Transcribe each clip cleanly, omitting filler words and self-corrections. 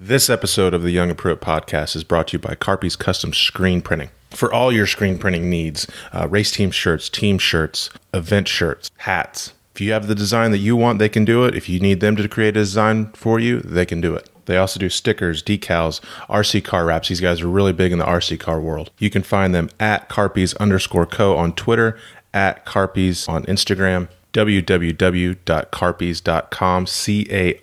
This episode of the Young and Pruitt podcast is brought to you by Carpy's Custom Screen Printing. For all your screen printing needs, race team shirts, event shirts, hats. If you have the design that you want, they can do it. If you need them to create a design for you, they can do it. They also do stickers, decals, RC car wraps. These guys are really big in the RC car world. You can find them at Carpys_co on Twitter, at Carpys on Instagram, www.carpys.com,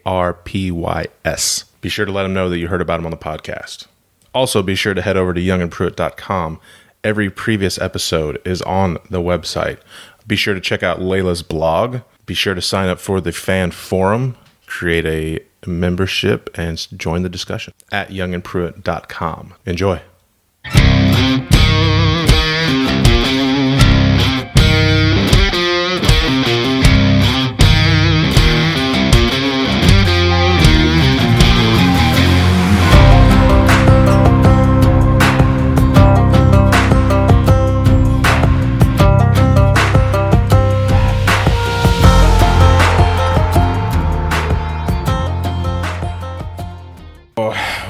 CARPYS. Be sure to let them know that you heard about them on the podcast. Also, be sure to head over to youngandpruitt.com. Every previous episode is on the website. Be sure to check out Layla's blog. Be sure to sign up for the fan forum, create a membership, and join the discussion at youngandpruitt.com. Enjoy.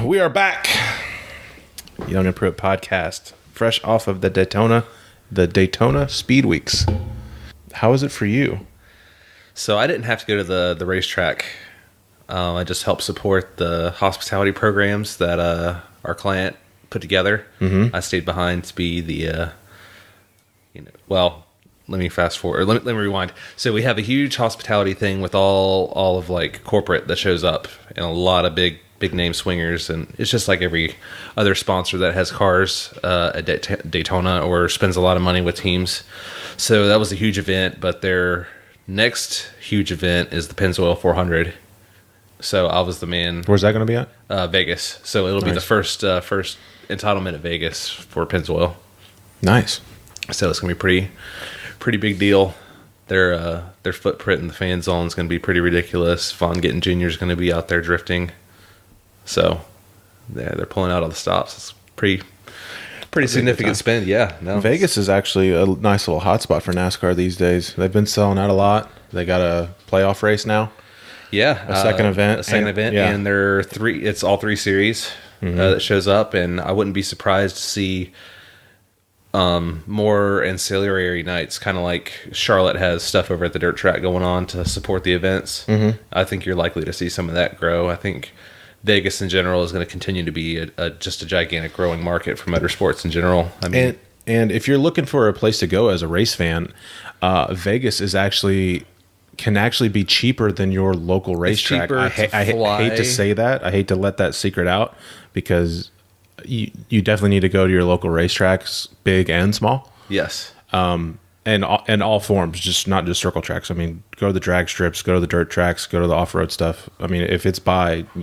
We are back. Young and Pruitt podcast, fresh off of the Daytona Speed Weeks. How is it for you? So I didn't have to go to the racetrack. I just helped support the hospitality programs that our client put together. Mm-hmm. I stayed behind to be the, let me fast forward. Or let me rewind. So we have a huge hospitality thing with all of like corporate that shows up and a lot of big name swingers, and it's just like every other sponsor that has cars at Daytona or spends a lot of money with teams. So that was a huge event, but their next huge event is the Pennzoil 400. So I was the man. Where's that going to be at? Vegas. So it'll be the first entitlement at Vegas for Pennzoil. Nice. So it's going to be pretty big deal. Their footprint in the fan zone is going to be pretty ridiculous. Von Gittin Jr. is going to be out there drifting. So, yeah, they're pulling out all the stops. It's pretty significant spend. Yeah, no. Vegas is actually a nice little hotspot for NASCAR these days. They've been selling out a lot. They got a playoff race now. Yeah, a second event, and they're three. It's all three series that shows up, and I wouldn't be surprised to see more ancillary nights, kind of like Charlotte has stuff over at the dirt track going on to support the events. Mm-hmm. I think you're likely to see some of that grow. I think Vegas in general is going to continue to be just a gigantic growing market for motorsports in general. I mean, and if you're looking for a place to go as a race fan, Vegas can actually be cheaper than your local racetrack. I hate to say that. I hate to let that secret out because you definitely need to go to your local racetracks, big and small. Yes. And all forms, just not just circle tracks. I mean, go to the drag strips, go to the dirt tracks, go to the off-road stuff. I mean, if it's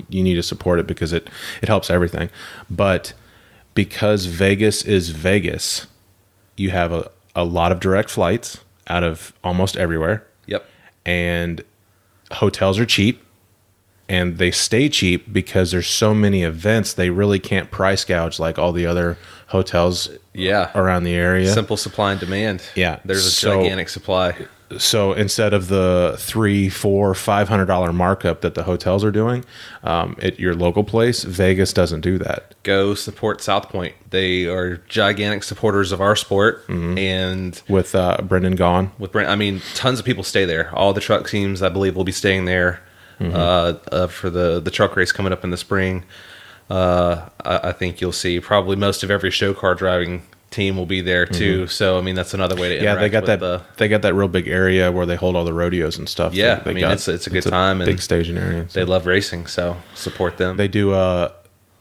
you need to support it because it helps everything. But because Vegas is Vegas, you have a lot of direct flights out of almost everywhere. Yep. And hotels are cheap. And they stay cheap because there's so many events. They really can't price gouge like all the other hotels around the area. Simple supply and demand. Yeah. There's a gigantic supply. So instead of the $300, $400, $500 markup that the hotels are doing at your local place, Vegas doesn't do that. Go support South Point. They are gigantic supporters of our sport. Mm-hmm. And with Brendan Gaughan. I mean, tons of people stay there. All the truck teams, I believe, will be staying there. Mm-hmm. For the truck race coming up in the spring. I think you'll see probably most of every show car driving team will be there too. Mm-hmm. So I mean that's another way to interact. They got they got that real big area where they hold all the rodeos and stuff. Yeah, it's a good time. Big staging area. They love racing, so support them. They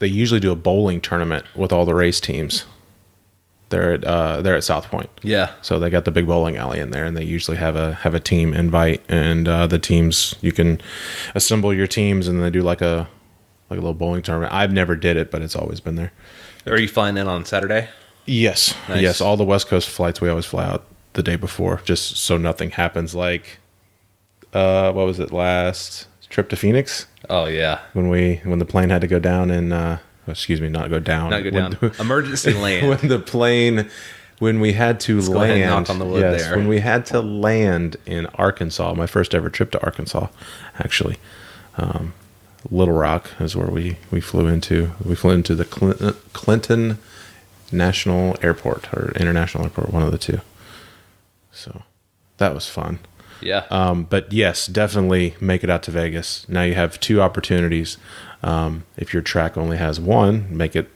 usually do a bowling tournament with all the race teams. They're at South Point. Yeah. So they got the big bowling alley in there, and they usually have a team invite, and the teams, you can assemble your teams, and they do like a little bowling tournament. I've never did it, but it's always been there. Are you flying in on Saturday? Yes. Nice. Yes. All the West Coast flights, we always fly out the day before, just so nothing happens. Like, what was it, last trip to Phoenix? Oh yeah. When the plane had to go down and. Excuse me, not go down. Emergency land. When we had to Let's land. Go ahead and knock on the wood there. When we had to land in Arkansas, my first ever trip to Arkansas, actually. Little Rock is where we flew into. We flew into the Clinton National Airport or International Airport, one of the two. So that was fun. Yeah. But yes, definitely make it out to Vegas. Now you have two opportunities. If your track only has one, make it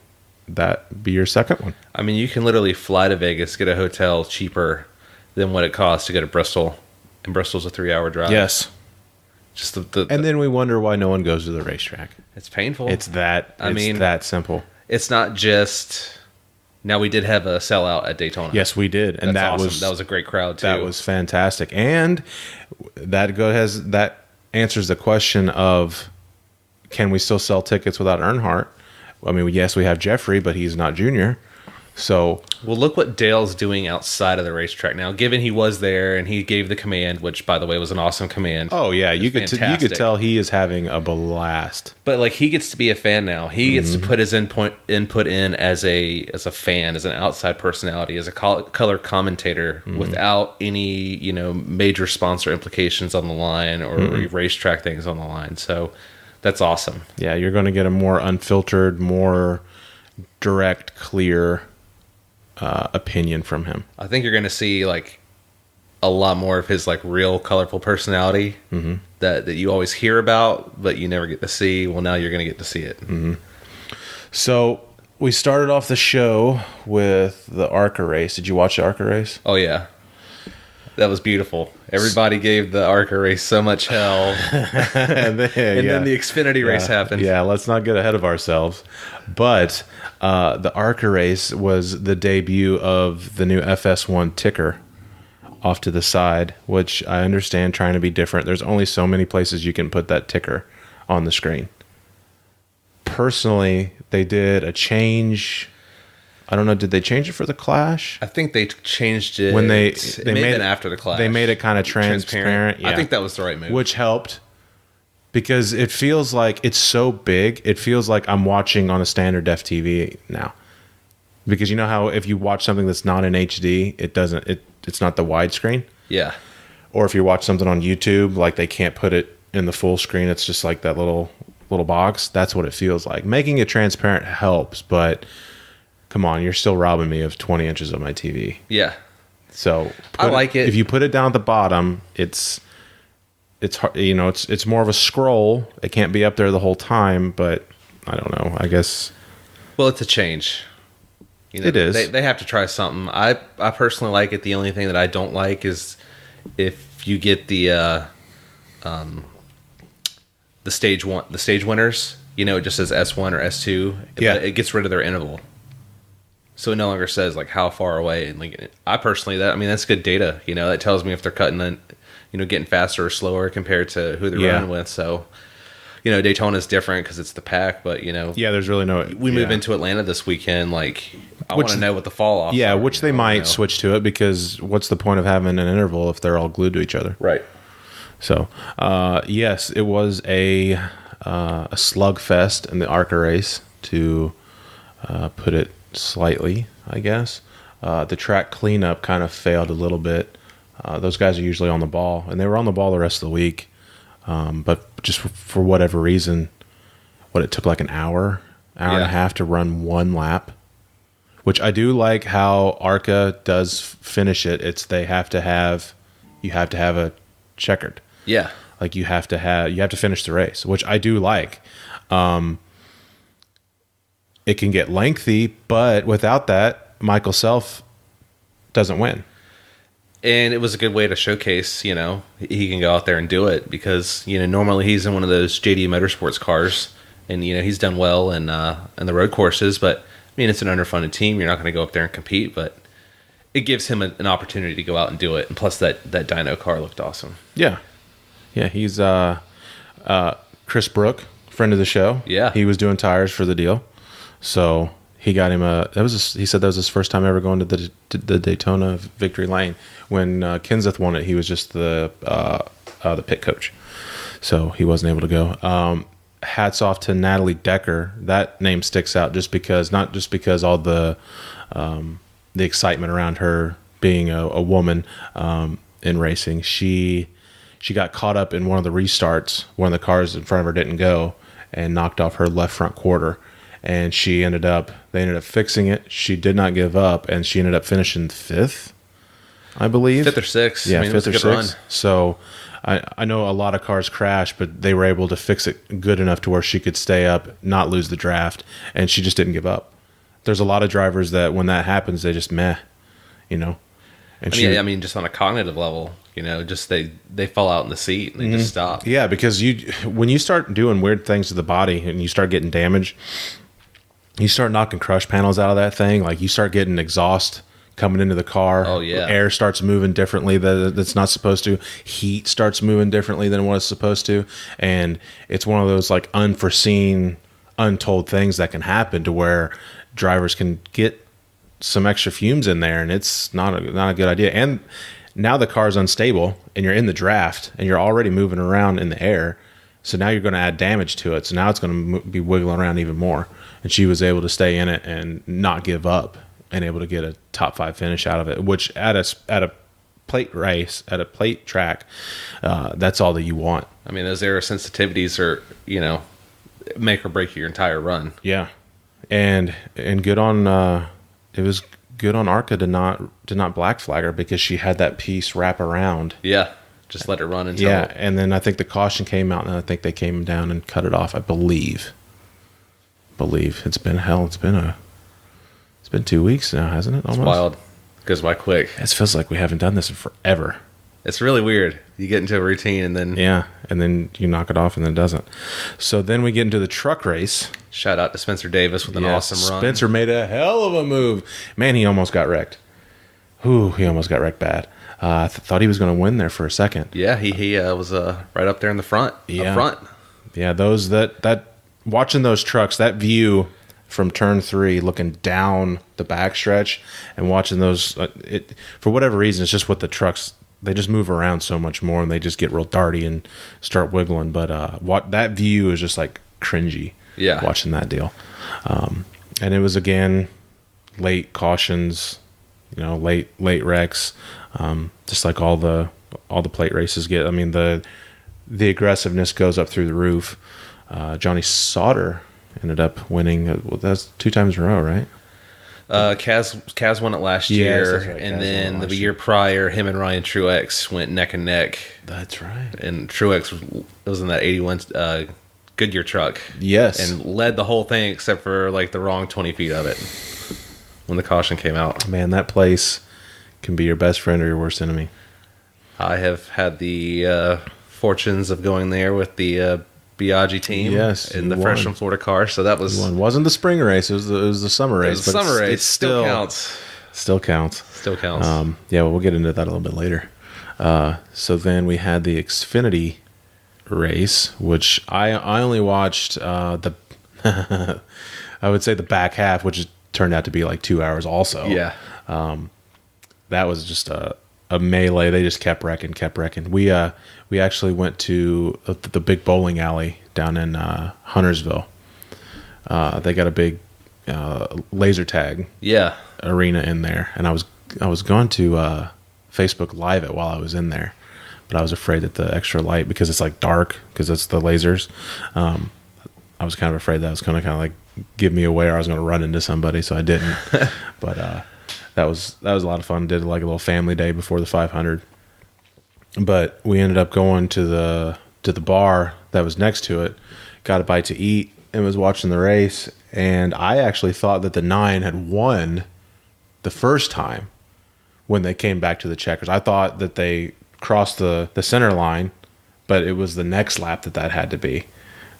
that be your second one. I mean, you can literally fly to Vegas, get a hotel cheaper than what it costs to go to Bristol. And Bristol's a 3-hour drive. Yes. Just and then we wonder why no one goes to the racetrack. It's painful. It's that simple. It's not just. Now, we did have a sellout at Daytona. Yes, we did, and that was a great crowd too. That was fantastic, and that answers the question of, can we still sell tickets without Earnhardt? I mean, yes, we have Jeffrey, but he's not junior. So, well, look what Dale's doing outside of the racetrack now. Given he was there and he gave the command, which, by the way, was an awesome command. Oh yeah, you could tell he is having a blast. But like, he gets to be a fan now. He gets to put his input in as a fan, as an outside personality, as a color commentator, without any major sponsor implications on the line or racetrack things on the line. So that's awesome. Yeah, you're going to get a more unfiltered, more direct, clear opinion from him. I think you're going to see like a lot more of his like real colorful personality that you always hear about, but you never get to see. Well, now you're going to get to see it. So we started off the show with the ARCA race. Did you watch the ARCA race? Oh yeah, that was beautiful. Everybody gave the ARCA race so much hell, and then the Xfinity race happened. Yeah, let's not get ahead of ourselves. But the ARCA race was the debut of the new FS1 ticker off to the side, which I understand trying to be different. There's only so many places you can put that ticker on the screen. Personally, they did a change. I don't know. Did they change it for the Clash? I think they changed it when they made it after the Clash. They made it kind of transparent. Yeah. I think that was the right move, which helped because it feels like it's so big. It feels like I'm watching on a standard def TV now. Because you know how if you watch something that's not in HD, it's not the widescreen. Yeah. Or if you watch something on YouTube, like they can't put it in the full screen. It's just like that little box. That's what it feels like. Making it transparent helps, but come on, you're still robbing me of 20 inches of my TV. Yeah. So I like it. If you put it down at the bottom, it's hard, it's more of a scroll. It can't be up there the whole time, but I don't know. I guess. Well, it's a change. It is. They have to try something. I personally like it. The only thing that I don't like is if you get the stage winners. It just says S1 or S2. Yeah. It gets rid of their interval. So it no longer says like how far away. And like I personally, that's good data. That tells me if they're cutting in, getting faster or slower compared to who they're running with. So, Daytona is different because it's the pack. But there's really no. We move into Atlanta this weekend. Like I want to know what the fall off. Yeah, which they might switch to it because what's the point of having an interval if they're all glued to each other? Right. So, yes, it was a slugfest in the ARCA race, to put it slightly, I guess. The track cleanup kind of failed a little bit. Those guys are usually on the ball, and they were on the ball the rest of the week. But just for whatever reason, it took like an hour and a half to run one lap, which I do like how ARCA does finish it. You have to have a checkered. Yeah. Like you have to finish the race, which I do like. It can get lengthy, but without that, Michael Self doesn't win. And it was a good way to showcase, he can go out there and do it because, normally he's in one of those JD Motorsports cars and, he's done well in the road courses, but it's an underfunded team. You're not going to go up there and compete, but it gives him an opportunity to go out and do it. And plus that dyno car looked awesome. Yeah. Yeah. He's, Chris Brook, friend of the show. Yeah. He was doing tires for the deal. So he got him he said that was his first time ever going to the Daytona Victory Lane. When Kenseth won it, he was just the pit coach, so he wasn't able to go. Hats off to Natalie Decker. That name sticks out not just because all the excitement around her being a woman in racing. She got caught up in one of the restarts. One of the cars in front of her didn't go, and knocked off her left front quarter. And they ended up fixing it. She did not give up, and she ended up finishing 5th, I believe. 5th or 6th. Yeah, I mean, 5th or 6th. Run. So I know a lot of cars crashed, but they were able to fix it good enough to where she could stay up, not lose the draft, and she just didn't give up. There's a lot of drivers that when that happens, they just meh, you know. And I mean, just on a cognitive level, you know, just they fall out in the seat and they just stop. Yeah, because when you start doing weird things to the body and you start getting damage, you start knocking crush panels out of that thing. Like you start getting exhaust coming into the car. Oh yeah, air starts moving differently that's not supposed to. Heat starts moving differently than what it's supposed to, and it's one of those like unforeseen, untold things that can happen to where drivers can get some extra fumes in there, and it's not a good idea. And now the car's unstable, and you're in the draft, and you're already moving around in the air. So now you're going to add damage to it. So now it's going to be wiggling around even more. And she was able to stay in it and not give up, and able to get a top 5 finish out of it. Which at a plate race, at a plate track, that's all that you want. I mean, those air sensitivities are, you know, make or break your entire run. Yeah, and good on. It was good on ARCA to not black flag her because she had that piece wrap around. Yeah, just let it run until. Yeah, and then I think the caution came out, and I think they came down and cut it off. I believe. It's been hell. It's been 2 weeks now, hasn't it? Almost. It's wild. Goes by quick. It feels like we haven't done this in forever. It's really weird. You get into a routine and then... Yeah, and then you knock it off and then it doesn't. So then we get into the truck race. Shout out to Spencer Davis with an awesome run. Spencer made a hell of a move. Man, he almost got wrecked. Ooh, he almost got wrecked bad. I thought he was going to win there for a second. Yeah, he was right up there in the front. Yeah. Up front. Yeah, those that watching those trucks, that view from turn 3 looking down the backstretch and watching those, for whatever reason, it's just with the trucks, they just move around so much more and they just get real darty and start wiggling. But that view is just like cringy. Yeah, watching that deal. And it was again late cautions, you know, late wrecks, just like all the plate races get. I mean, the aggressiveness goes up through the roof. Johnny Sauter ended up winning. Well, that's 2 times in a row, right? Kaz won it last year, right. And then the year prior, him and Ryan Truex went neck and neck. That's right. And Truex was in that 81 Goodyear truck. Yes. And led the whole thing except for like the wrong 20 feet of it when the caution came out. Man, that place can be your best friend or your worst enemy. I have had the fortunes of going there with the Biaggi team. Yes, in the Fresh from Florida car. So that was... It wasn't the spring race. It was the summer race. The summer race. Still counts. Still counts. Still counts. Yeah, well, we'll get into that a little bit later. So then we had the Xfinity race, which I only watched the I would say the back half, which turned out to be like 2 hours also. Yeah. That was just a melee. They just kept wrecking. We actually went to the big bowling alley down in Huntersville. They got a big laser tag arena in there, and I was going to Facebook Live it while I was in there, but I was afraid that the extra light, because it's like dark because it's the lasers. I was kind of afraid that was going to kind of like give me away, or I was going to run into somebody, so I didn't. But that was a lot of fun. Did like a little family day before the 500. But we ended up going to the bar that was next to it, got a bite to eat, and was watching the race. And I actually thought that the 9 had won the first time when they came back to the checkers. I thought that they crossed the center line, but it was the next lap that had to be.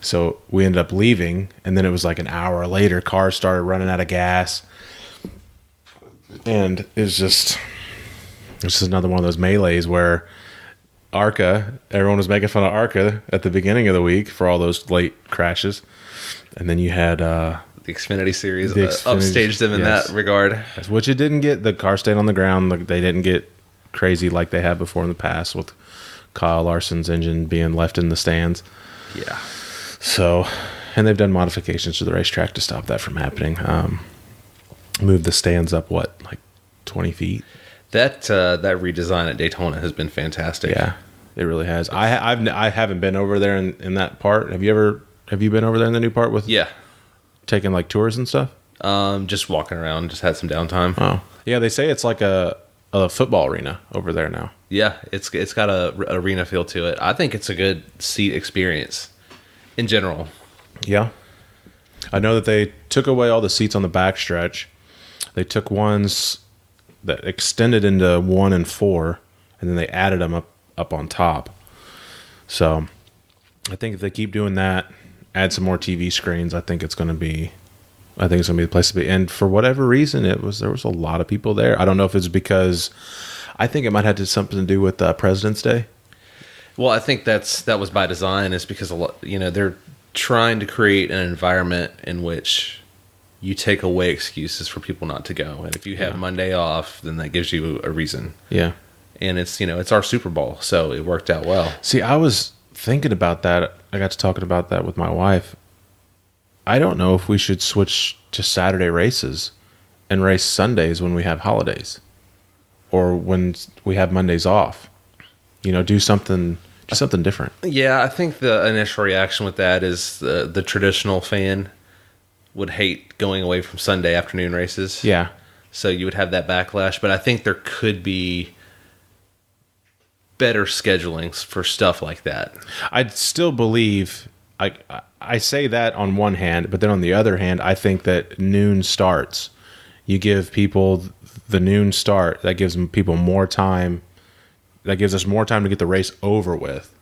So we ended up leaving, and then it was like an hour later, cars started running out of gas. And it was just another one of those melees where ARCA, everyone was making fun of ARCA at the beginning of the week for all those late crashes. And then you had the Xfinity Series upstaged them in that regard. Which it didn't get. The car stayed on the ground. They didn't get crazy like they had before in the past with Kyle Larson's engine being left in the stands. Yeah. So, and they've done modifications to the racetrack to stop that from happening. Moved the stands up, like 20 feet? That redesign at Daytona has been fantastic. Yeah, it really has. I haven't been over there in that part. Have you ever Have you been over there in the new part with Yeah. taking like tours and stuff? Just walking around, just had some downtime. Oh, yeah. They say it's like a football arena over there now. Yeah, it's got a arena feel to it. I think it's a good seat experience in general. Yeah. I know that they took away all the seats on the back stretch. They took ones that extended into 1 and 4, and then they added them up on top. So I think if they keep doing that, add some more TV screens, I think it's going to be the place to be. And for whatever reason, there was a lot of people there. I don't know if it's because I think it might have something to do with President's Day. Well, I think that was by design. It's because they're trying to create an environment in which you take away excuses for people not to go. And if you have Monday off, then that gives you a reason. Yeah. And it's our Super Bowl, so it worked out well. See, I was thinking about that. I got to talking about that with my wife. I don't know if we should switch to Saturday races and race Sundays when we have holidays or when we have Mondays off. Do something different. Yeah, I think the initial reaction with that is the traditional fan would hate going away from Sunday afternoon races. Yeah. So you would have that backlash, but I think there could be better scheduling for stuff like that. I'd still believe I say that on one hand, but then on the other hand, I think that noon starts. You give people the noon start. That gives people more time. That gives us more time to get the race over with.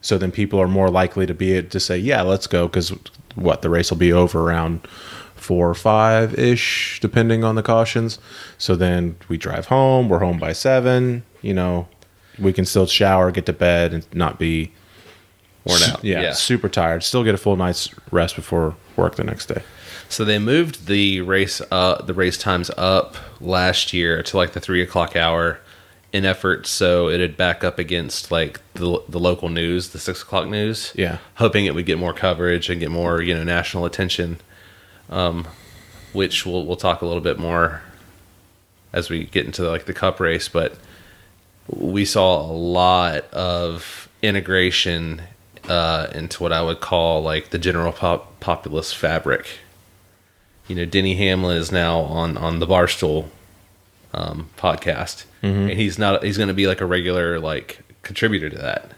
So then people are more likely to say, yeah, let's go. Because the race will be over around 4 or 5-ish, depending on the cautions. So then we drive home. We're home by 7. We can still shower, get to bed, and not be worn out. Yeah, super tired. Still get a full night's rest before work the next day. So they moved the race times up last year to like the 3 o'clock hour in effort so it'd back up against like the local news, the 6 o'clock news. Yeah, hoping it would get more coverage and get more national attention, which we'll talk a little bit more as we get into like the Cup race. But we saw a lot of integration into what I would call like the general populace fabric. Denny Hamlin is now on the Barstool podcast, and he's going to be like a regular like contributor to that.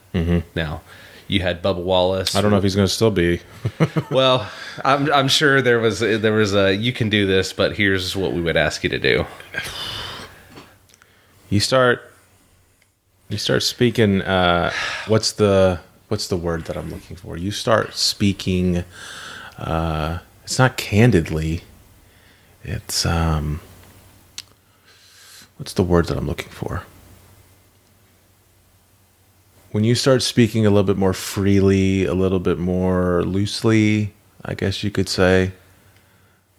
Now, you had Bubba Wallace. I don't know if he's going to still be. Well, I'm sure there was a you can do this, but here's what we would ask you to do. You start speaking. What's the word that I'm looking for? You start speaking. It's not candidly. It's what's the word that I'm looking for? When you start speaking a little bit more freely, a little bit more loosely, I guess you could say.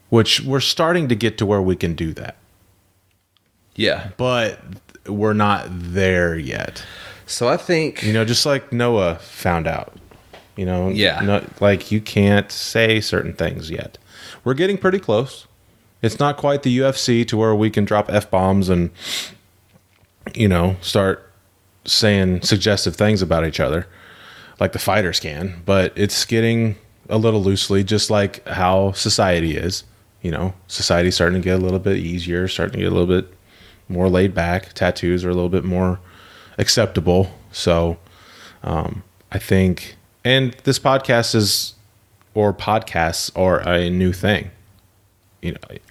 Which we're starting to get to where we can do that. Yeah, but we're not there yet. So I think just like Noah found out. Yeah. Like you can't say certain things yet. We're getting pretty close. It's not quite the UFC to where we can drop F-bombs and, start saying suggestive things about each other like the fighters can. But it's getting a little loosely, just like how society is. Society's starting to get a little bit easier, starting to get a little bit more laid back. Tattoos are a little bit more acceptable. So I think... And this podcasts are a new thing.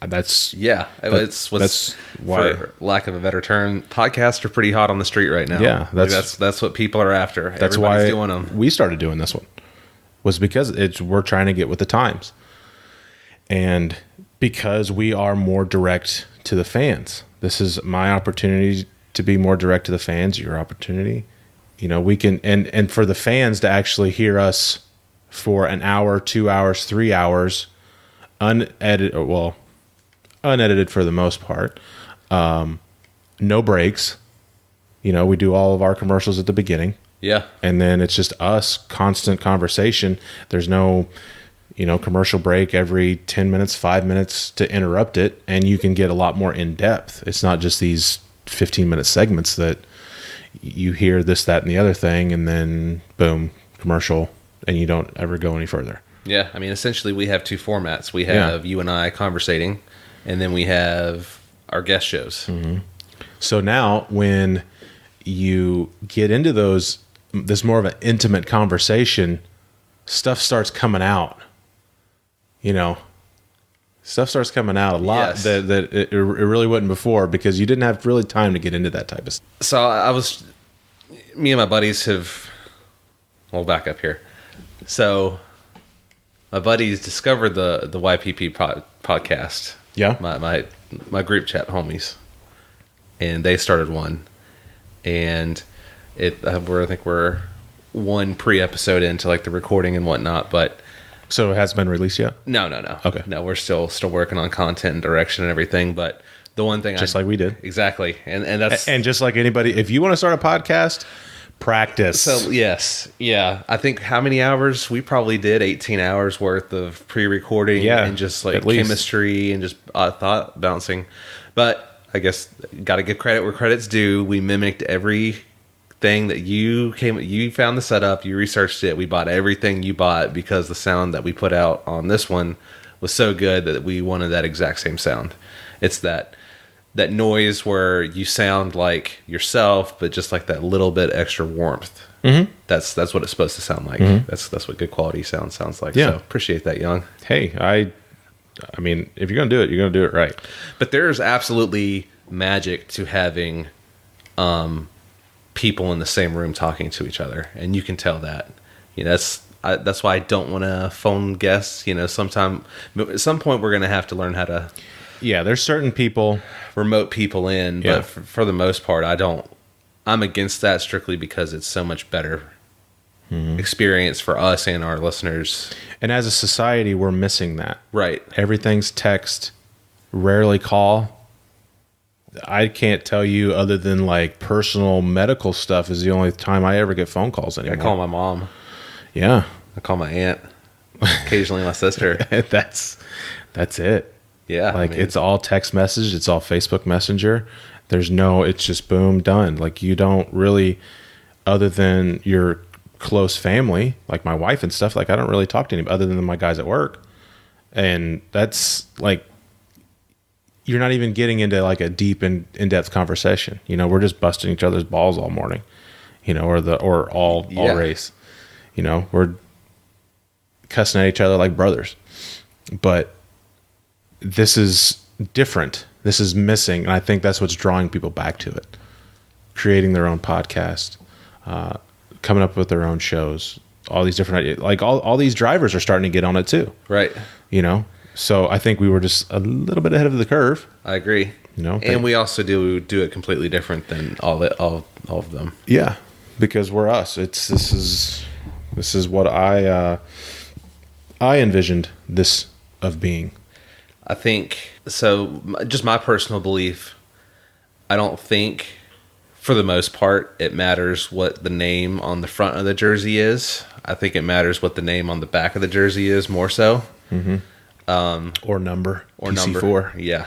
That's why, for lack of a better term, podcasts are pretty hot on the street right now. Yeah, that's what people are after. That's Everybody's why doing them. We started doing this one. Was because we're trying to get with the times, and because we are more direct to the fans. This is my opportunity to be more direct to the fans. Your opportunity. We can, and for the fans to actually hear us for an hour, 2 hours, 3 hours, unedited for the most part, no breaks. We do all of our commercials at the beginning. Yeah. And then it's just us, constant conversation. There's no, commercial break every 10 minutes, 5 minutes to interrupt it. And you can get a lot more in depth. It's not just these 15-minute segments that you hear this, that, and the other thing, and then boom, commercial, and you don't ever go any further. Yeah, I mean, essentially, we have two formats. We have you and I conversating, and then we have our guest shows. Mm-hmm. So now, when you get into this more of an intimate conversation, stuff starts coming out. Stuff starts coming out a lot that it really wasn't before, because you didn't have really time to get into that type of stuff. So me and my buddies we'll back up here. So my buddies discovered the YPP podcast. Yeah. My group chat homies. And they started one. And I think we're one pre-episode into like the recording and whatnot, but so it hasn't been released yet? No. Okay. No, we're still working on content and direction and everything, but the one thing like we did. Exactly. And that's and just like anybody, if you want to start a podcast, practice. So yes. Yeah. I think how many hours we probably did 18 hours worth of pre-recording and just like chemistry and just thought bouncing. But I guess got to give credit where credit's due. We mimicked everything that you found the setup, you researched it. We bought everything you bought because the sound that we put out on this one was so good that we wanted that exact same sound. It's that noise where you sound like yourself, but just like that little bit extra warmth. Mm-hmm. That's what it's supposed to sound like. Mm-hmm. That's what good quality sound sounds like. Yeah. So appreciate that, Young. Hey, I mean, if you're gonna do it, you're gonna do it right. But there's absolutely magic to having people in the same room talking to each other, and you can tell that. That's why I don't want to phone guests. At some point we're gonna have to learn how to. Yeah, there's certain people, remote people in, but for the most part, I'm against that strictly because it's so much better experience for us and our listeners. And as a society, we're missing that. Right. Everything's text, rarely call. I can't tell you, other than like personal medical stuff, is the only time I ever get phone calls anymore. I call my mom. Yeah. I call my aunt. Occasionally my sister. That's it. Yeah. It's all text message. It's all Facebook Messenger. It's just boom, done. Like, you don't really, other than your close family, like my wife and stuff, like I don't really talk to anybody other than my guys at work. And that's like, you're not even getting into like a deep and in-depth conversation. We're just busting each other's balls all morning, or all race. We're cussing at each other like brothers. But this is different. This is missing. And I think that's what's drawing people back to it. Creating their own podcast, coming up with their own shows, all these different ideas. Like all these drivers are starting to get on it too. Right. So I think we were just a little bit ahead of the curve. I agree. And we also do it completely different than all of them. Yeah, because we're us. This is what I envisioned this of being. I think so. Just my personal belief. I don't think, for the most part, it matters what the name on the front of the jersey is. I think it matters what the name on the back of the jersey is more so. Mm-hmm. Or number. PC4. Yeah.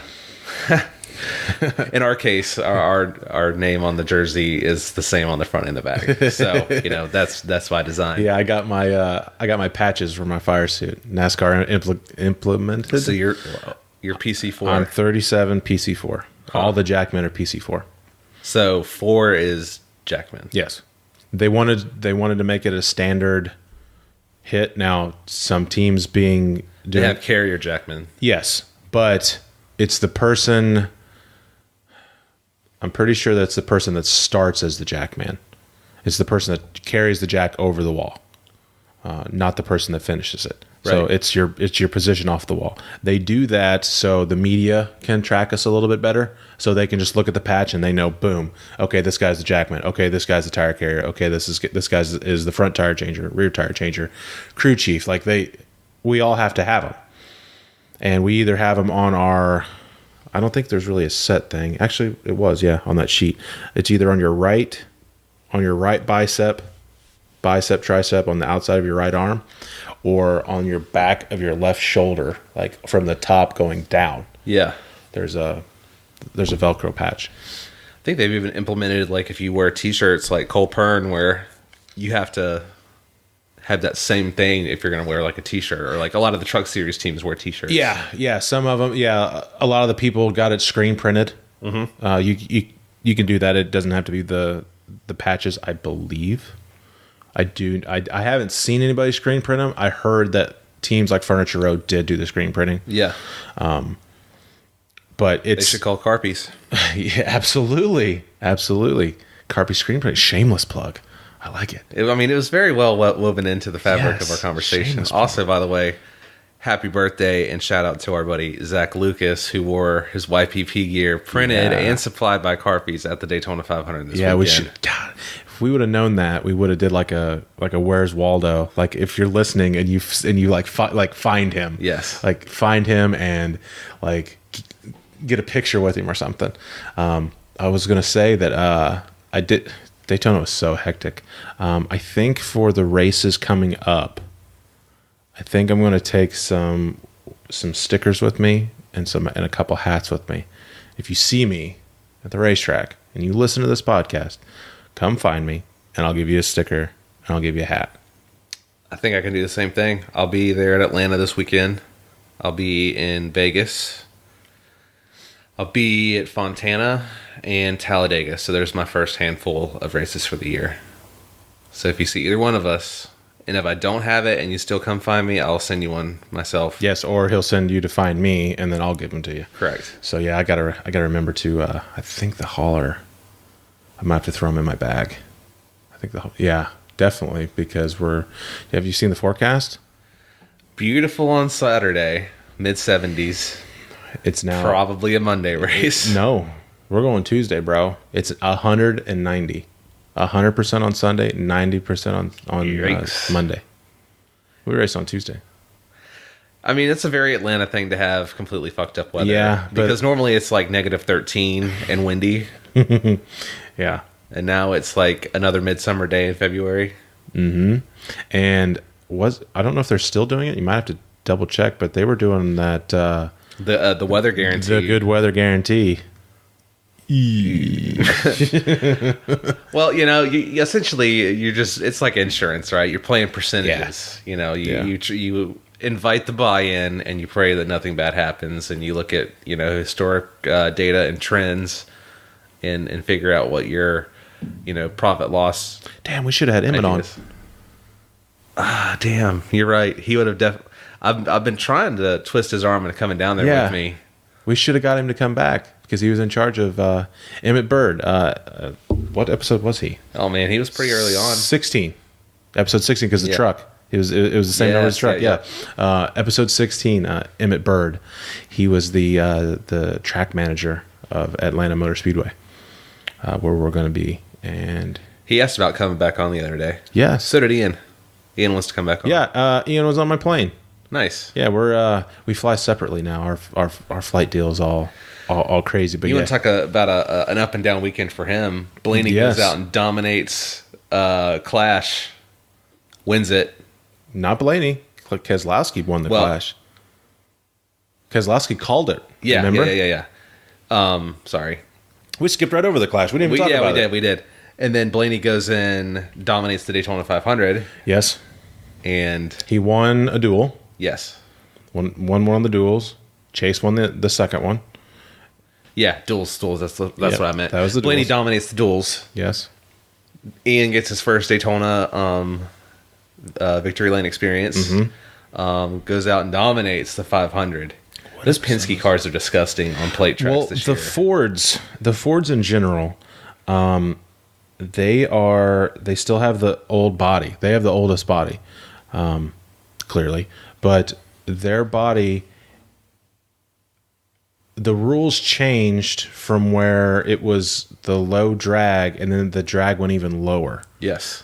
In our case, our name on the jersey is the same on the front and the back. So that's by design. Yeah, I got my patches for my fire suit. NASCAR implemented. So you're PC4. I'm 37 PC4. All the Jackmen are PC4. So 4 is Jackman. Yes, they wanted to make it a standard hit. Now some teams they have carrier Jackman. Yes, but it's the person. I'm pretty sure that's the person that starts as the Jackman. It's the person that carries the jack over the wall, not the person that finishes it. Right. So it's your position off the wall. They do that so the media can track us a little bit better. So they can just look at the patch and they know, boom, okay, this guy's the Jackman. Okay, this guy's the tire carrier. Okay, this guy's is the front tire changer, rear tire changer, crew chief. Like we all have to have them, and we either have them on our. I don't think there's really a set thing. Actually, it was, on that sheet. It's either on your right bicep, tricep on the outside of your right arm, or on your back of your left shoulder, like from the top going down. Yeah. There's a Velcro patch. I think they've even implemented, like, if you wear t-shirts like Cole Pern, where you have to have that same thing if you're going to wear like a t-shirt, or like a lot of the Truck Series teams wear t-shirts. Yeah. Some of them, a lot of the people got it screen printed. Mm-hmm. You can do that. It doesn't have to be the patches, I believe. I haven't seen anybody screen print them. I heard that teams like Furniture Row did do the screen printing. Yeah. But They should call Carpies. Yeah, absolutely. Carpy screen printing. Shameless plug. I like it. I mean, it was very well woven into the fabric of our conversation. Shameless Also, by the way, happy birthday and shout out to our buddy Zach Lucas, who wore his YPP gear printed and supplied by Carpies at the Daytona 500 this weekend. We should. God, if we would have known that, we would have did like a Where's Waldo? Like if you're listening and you find him, yes, like find him and like get a picture with him or something. I was gonna say that I did. Daytona was so hectic. I think for the races coming up, I think I'm going to take some stickers with me and a couple hats with me. If you see me at the racetrack and you listen to this podcast, come find me and I'll give you a sticker and I'll give you a hat. I think I can do the same thing. I'll be there at Atlanta this weekend. I'll be in Vegas. I'll be at Fontana and Talladega. So there's my first handful of races for the year. So if you see either one of us, and if I don't have it and you still come find me, I'll send you one myself. Yes, or he'll send you to find me and then I'll give them to you. Correct. So yeah, I gotta remember to. I think the hauler, I might have to throw them in my bag. I think definitely, because have you seen the forecast? Beautiful on Saturday, mid-70s. It's now probably a Monday race. No, we're going Tuesday, bro. It's 190, 100% on Sunday, 90% on Monday. We race on Tuesday. I mean, it's a very Atlanta thing to have completely fucked up weather. Yeah, because normally it's like -13 and windy. Yeah, and now it's like another midsummer day in February. Mm-hmm. And I don't know if they're still doing it. You might have to double check, but they were doing that. The weather guarantee. The good weather guarantee. Well, you essentially, it's like insurance, right? You're playing percentages. Yeah. You invite the buy-in and you pray that nothing bad happens, and you look at, historic data and trends and figure out what your, profit loss. Damn, we should have had Emmett on. Damn, you're right. He would have definitely. I've been trying to twist his arm and coming down there with me. We should have got him to come back because he was in charge of Emmett Bird. What episode was he? Oh man, he was pretty early on. 16, episode 16, because the truck. It was the same number as truck. Yeah. Episode 16, Emmett Bird. He was the track manager of Atlanta Motor Speedway, where we're going to be. And he asked about coming back on the other day. Yes. So did Ian. Ian wants to come back on. Yeah, Ian was on my plane. Nice. Yeah, we fly separately now. Our flight deal is all crazy. But you want to talk about an up and down weekend for him? Blaney goes out and dominates Clash, wins it. Not Blaney. Keselowski won the Clash. Keselowski called it. Yeah, remember? Yeah. Sorry, we skipped right over the Clash. We didn't even talk about it. We did. And then Blaney goes in, dominates the Daytona 500. Yes. And he won a duel. Yes. Won one on the duels. Chase won the second one. Yeah, duels. That's what I meant. That was the Blaney duels. dominates the duels. Yes. Ian gets his first Daytona victory lane experience. Mm-hmm. Goes out and dominates the 500. Those Penske cars are disgusting on plate tracks this year. The Fords in general, they still have the old body. They have the oldest body, clearly. But their body, the rules changed from where it was the low drag, and then the drag went even lower. Yes.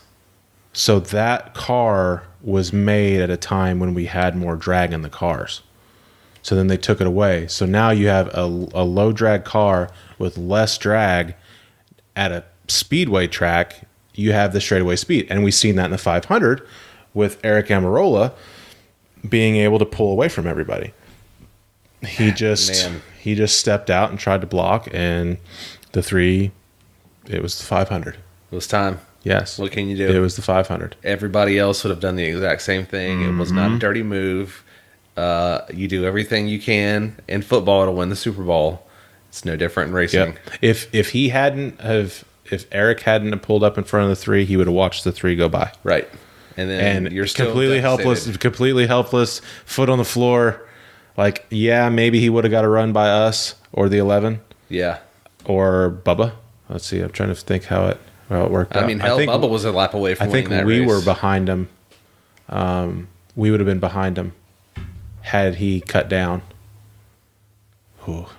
So that car was made at a time when we had more drag in the cars. So then they took it away. So now you have a low drag car with less drag at a speedway track. You have the straightaway speed. And we've seen that in the 500 with Eric Amarola being able to pull away from everybody. He just stepped out and tried to block, and it was the 500. It was time. Yes. What can you do? It was the 500. Everybody else would have done the exact same thing. It was not a dirty move. You do everything you can in football to win the Super Bowl. It's no different in racing. Yep. If Eric hadn't have pulled up in front of the 3, he would have watched the 3 go by. Right. And then you're still completely helpless, foot on the floor. Like, yeah, maybe he would have got a run by us or the 11. Yeah. Or Bubba. Let's see. I'm trying to think how it worked out. I mean, Bubba was a lap away from winning that race. I think we were behind him. We would have been behind him had he cut down. Oh,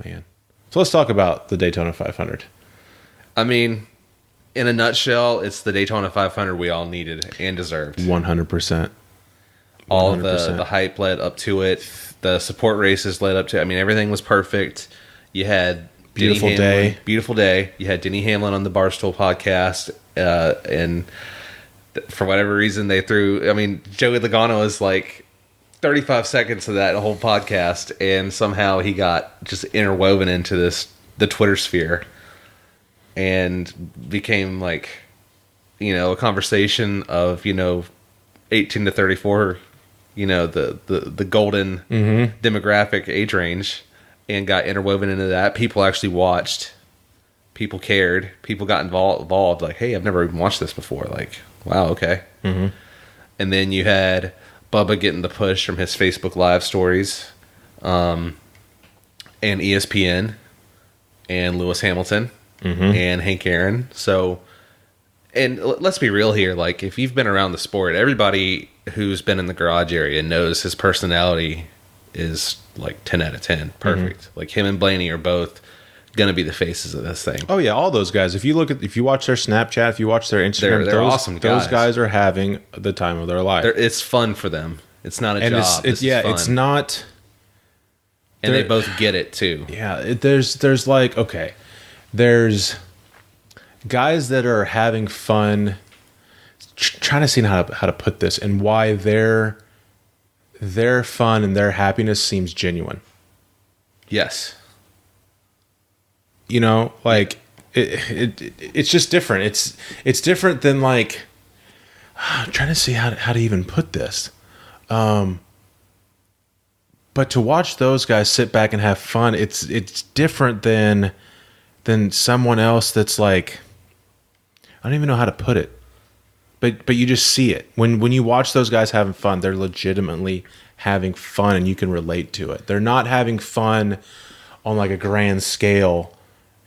man. So let's talk about the Daytona 500. I mean, in a nutshell, it's the Daytona 500 we all needed and deserved. 100%. All of the hype led up to it. The support races led up to it. I mean, everything was perfect. You had Beautiful day. You had Denny Hamlin on the Barstool podcast. And for whatever reason, they threw... I mean, Joey Logano was like 35 seconds of that whole podcast. And somehow he got just interwoven into the Twitter sphere. And became like, a conversation of, 18 to 34, the golden demographic age range, and got interwoven into that. People actually watched. People cared. People got involved. Like, hey, I've never even watched this before. Like, wow, okay. Mm-hmm. And then you had Bubba getting the push from his Facebook Live stories, and ESPN, and Lewis Hamilton. And Hank Aaron. So, and let's be real here. Like, if you've been around the sport, everybody who's been in the garage area knows his personality is like 10 out of 10. Perfect. Like, him and Blaney are both going to be the faces of this thing. Oh yeah. All those guys. If you watch their Snapchat, if you watch their Instagram, they're awesome guys. Those guys are having the time of their life. It's fun for them. It's not a job. It's fun. It's not. And they both get it too. Yeah. There's like, okay. There's guys that are having fun, trying to see how to put this, and why their fun and their happiness seems genuine. Yes. Like it's just different. It's different than like I'm trying to see how to even put this. But to watch those guys sit back and have fun, it's different than someone else that's like, I don't even know how to put it, but you just see it when you watch those guys having fun. They're legitimately having fun, and you can relate to it. They're not having fun on like a grand scale.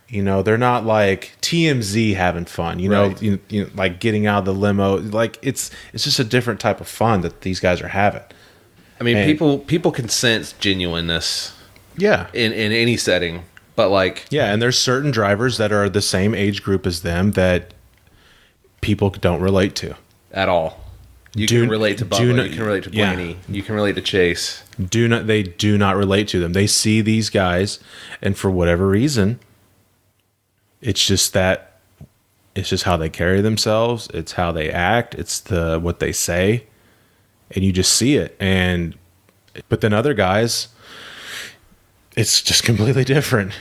They're not like TMZ having fun. Right. Like getting out of the limo. Like it's just a different type of fun that these guys are having. I mean, people can sense genuineness. Yeah. In any setting. But like, yeah, and there's certain drivers that are the same age group as them that people don't relate to at all. You can relate to Bubba. You can relate to Blaney. Yeah. You can relate to Chase. They do not relate to them. They see these guys, and for whatever reason, it's just how they carry themselves. It's how they act. It's what they say, and you just see it. But then other guys, it's just completely different,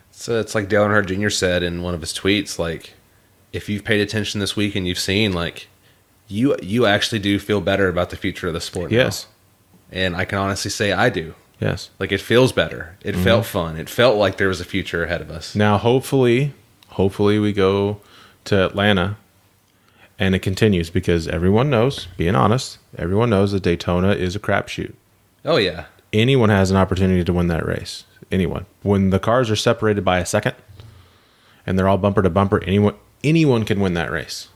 So it's like Dale Earnhardt Jr. said in one of his tweets, like, if you've paid attention this week and you've seen, like, you actually do feel better about the future of the sport now. Yes. And I can honestly say I do. Yes. Like, it feels better. It felt fun. It felt like there was a future ahead of us. Now, hopefully we go to Atlanta and it continues, because everyone knows, being honest, everyone knows that Daytona is a crapshoot. Oh, yeah. Anyone has an opportunity to win that race. Anyone. When the cars are separated by a second and they're all bumper to bumper, anyone can win that race.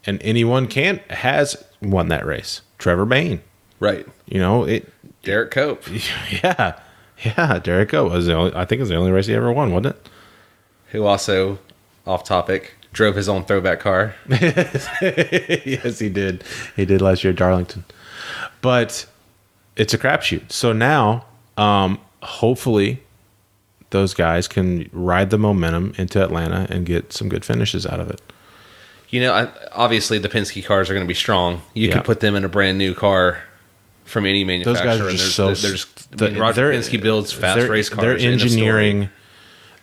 And anyone has won that race. Trevor Bayne. Right. Derek Cope. Yeah. Yeah, Derek Cope was I think it was the only race he ever won, wasn't it? Who also, off topic, drove his own throwback car. Yes, he did. He did last year at Darlington. But it's a crapshoot. So now, hopefully, those guys can ride the momentum into Atlanta and get some good finishes out of it. Obviously, the Penske cars are going to be strong. You can put them in a brand new car from any manufacturer. Those guys are Roger Penske builds fast race cars.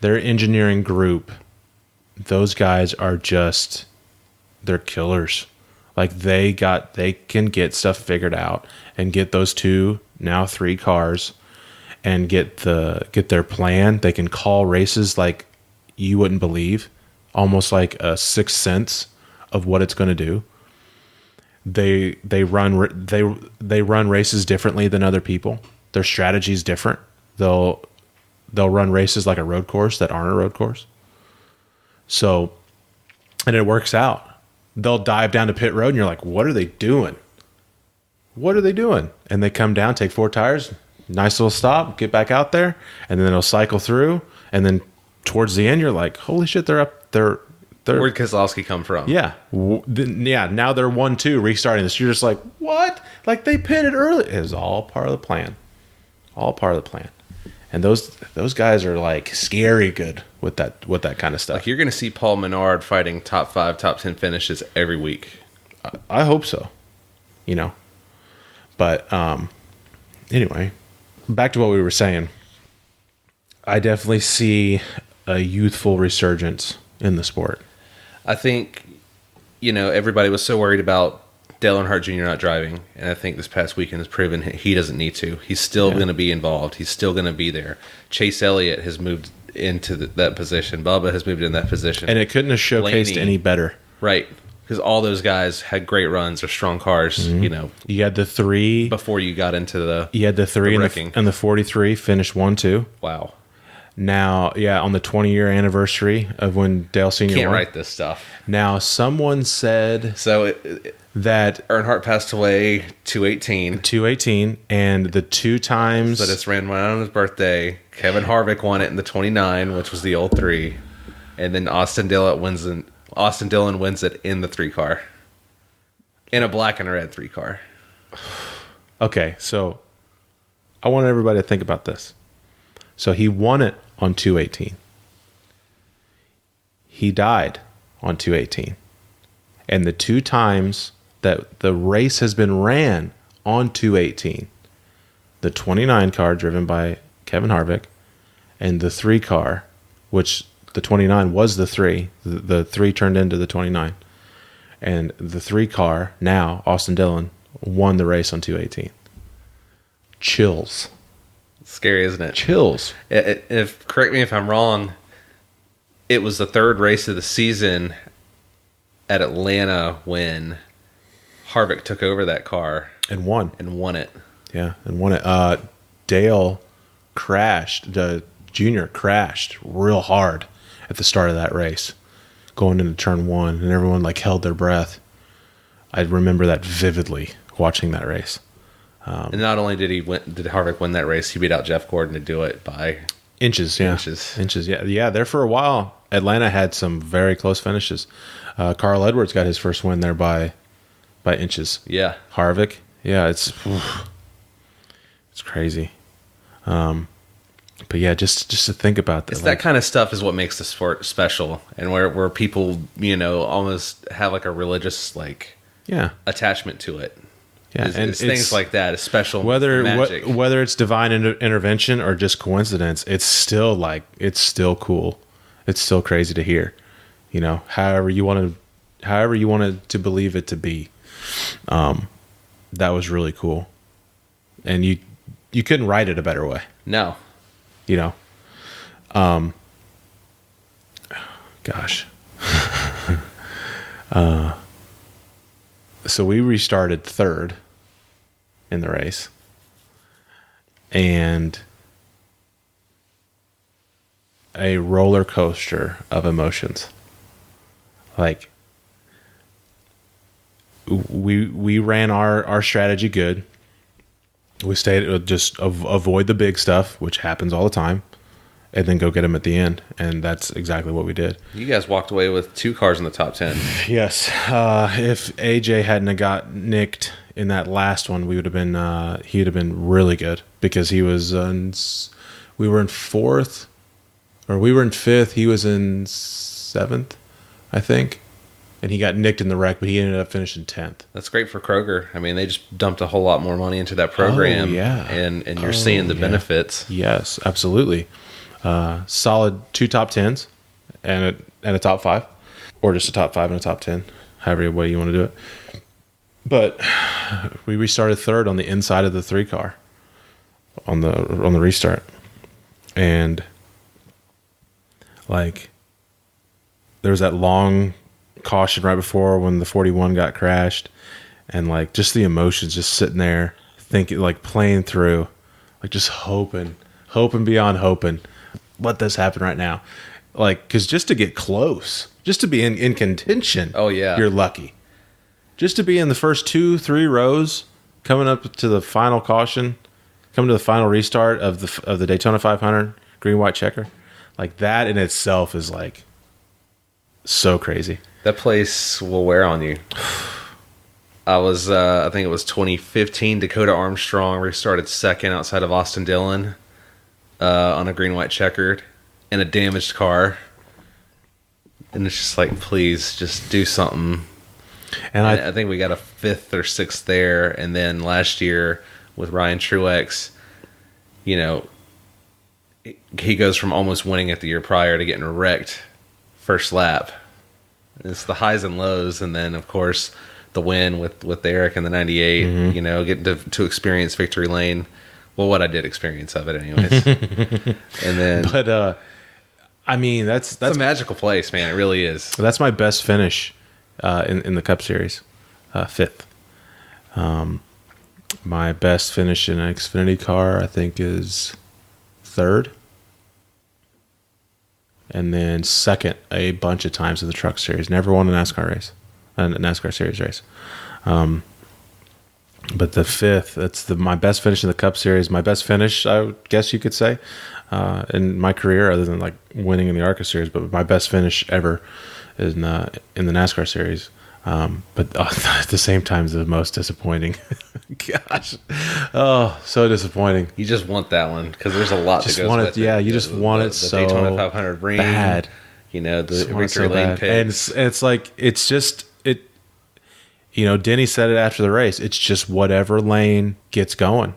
Their engineering group, those guys are just they're killers. Like they can get stuff figured out and get those 2, now 3 cars and get their plan. They can call races like you wouldn't believe, almost like a sixth sense of what it's going to do. They run races differently than other people. Their strategy is different. They'll run races like a road course that aren't a road course. So, and it works out. They'll dive down to pit road and you're like, what are they doing? What are they doing? And they come down, take 4 tires, nice little stop, get back out there, and then they'll cycle through. And then towards the end, you're like, holy shit, they're up. Where'd Keselowski come from? Yeah. Now they're 1-2 restarting this. You're just like, what? Like they pitted early. It was all part of the plan. All part of the plan. And those guys are like scary good with that kind of stuff. Like you're going to see Paul Menard fighting top 5, top 10 finishes every week. I hope so. But anyway, back to what we were saying. I definitely see a youthful resurgence in the sport. I think, everybody was so worried about Dale Earnhardt Jr. not driving, and I think this past weekend has proven he doesn't need to. He's still going to be involved. He's still going to be there. Chase Elliott has moved into that position. Bubba has moved in that position. And it couldn't have showcased Blaney, any better. Right. Because all those guys had great runs or strong cars, You had the 3. before you got into the You had the 3 and the 43 finished 1-2. Wow. Now, on the 20-year anniversary of when Dale Sr. Can't won. write this stuff. Now, someone said So that Earnhardt passed away 2/18. And the 2 times But it's ran right on his birthday. Kevin Harvick won it in the 29, which was the old 3. And then Austin Dillon wins it in the 3 car. In a black and a red 3 car. Okay, so I want everybody to think about this. So he won it on 2/18. He died on 2/18. And the 2 times that the race has been ran on 2/18, the 29 car driven by Kevin Harvick and the 3 car, which the 29 was the 3. The 3 turned into the 29. And the 3 car, now Austin Dillon, won the race on 2/18. Chills. Scary, isn't it? Chills. Correct me if I'm wrong, it was the 3rd race of the season at Atlanta when Harvick took over that car And won. it. Yeah, and won it. Dale crashed. The Junior crashed real hard at the start of that race, going into turn 1, and everyone like held their breath. I remember that vividly watching that race. And not only did Harvick win that race, he beat out Jeff Gordon to do it by inches. Yeah, inches. Yeah. There for a while, Atlanta had some very close finishes. Carl Edwards got his first win there by inches. Yeah, Harvick. Yeah, it's crazy. But yeah, just to think about that. It's that kind of stuff is what makes the sport special, and where people almost have like a religious attachment to it. Yeah, and it's things like that. It's special. Whether magic. Whether it's divine intervention or just coincidence, it's still cool. It's still crazy to hear. However you wanted to believe it to be. That was really cool, and you couldn't write it a better way. No. Gosh. So we restarted 3rd in the race, and a roller coaster of emotions. Like we ran our strategy good. We stayed just avoid the big stuff, which happens all the time, and then go get them at the end. And that's exactly what we did. You guys walked away with 2 cars in the top 10. Yes. If AJ hadn't got nicked in that last one, he'd have been really good, because he was we were in 4th, or we were in 5th. He was in 7th, I think. And he got nicked in the wreck, but he ended up finishing 10th. That's great for Kroger. I mean, they just dumped a whole lot more money into that program. Oh, yeah. And you're seeing the benefits. Yes, absolutely. Solid 2 top 10s and a top 5, or just a top 5 and a top 10. however way you want to do it. But we restarted third on the inside of the 3 car on the restart, and like there was that long caution right before when the 41 got crashed, and like just the emotions, just sitting there thinking, like playing through, like just hoping beyond hoping, let this happen right now, like because just to get close, just to be in contention, oh yeah, you're lucky. Just to be in the first 2-3 rows, coming up to the final caution, coming to the final restart of the Daytona 500 green white checker, like that in itself is like so crazy. That place will wear on you. I think it was 2015. Dakota Armstrong restarted second outside of Austin Dillon on a green white checkered in a damaged car, and it's just like, please, just do something. And I think we got a 5th or 6th there. And then last year with Ryan Truex, you know, he goes from almost winning it the year prior to getting wrecked first lap. It's the highs and lows. And then, of course, the win with Eric in the 98, mm-hmm. you know, getting to experience victory lane. Well, what I did experience of it anyways. And then... But, I mean, that's a magical place, man. It really is. That's my best finish. In the Cup Series, 5th. My best finish in an Xfinity car, I think, is 3rd. And then 2nd a bunch of times in the Truck Series. Never won a NASCAR Series race. But the 5th, that's my best finish in the Cup Series. My best finish, I would guess you could say, in my career, other than like winning in the ARCA Series. But my best finish ever in the NASCAR Series, but at the same time, the most disappointing. Gosh, oh, so disappointing. You just want that one because there's a lot just that goes want with it. Yeah, you the, just want it the so Daytona 500 ring, bad. You know, the Just want it victory so lane bad. pick. And it's like it's just it. You know, Denny said it after the race. It's just whatever lane gets going.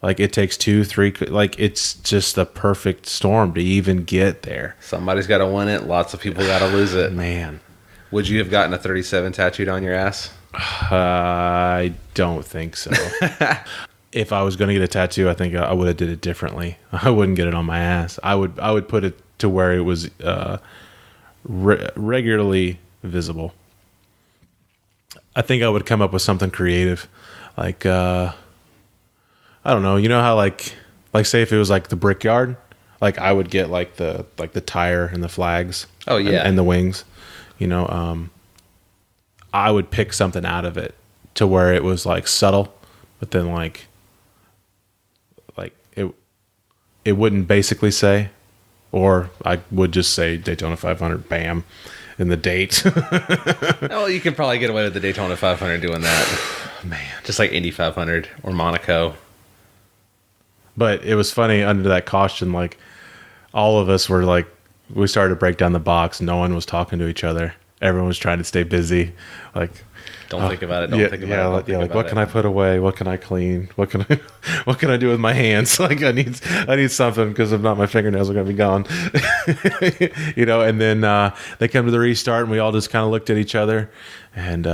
Like it takes 2-3, like it's just a perfect storm to even get there. Somebody's got to win it. Lots of people got to lose it. Man, would you have gotten a 37 tattooed on your ass? I don't think so. If I was going to get a tattoo, I think I would have did it differently. I wouldn't get it on my ass. I would put it to where it was regularly visible. I think I would come up with something creative, like. I don't know. You know how like say if it was like the Brickyard, like I would get like the tire and the flags. Oh yeah, and the wings. You know, I would pick something out of it to where it was like subtle, but then like it wouldn't basically say, or I would just say Daytona 500, bam, in the date. Well, you can probably get away with the Daytona 500 doing that, man. Just like Indy 500 or Monaco. But it was funny under that caution, like all of us were like, we started to break down the box. No one was talking to each other. Everyone was trying to stay busy. Like, don't think about it. Don't think about it. Like what can I put away? What can I clean? What can I do with my hands? Like I need something because if not, my fingernails are going to be gone. You know. And then they come to the restart, and we all just kind of looked at each other, and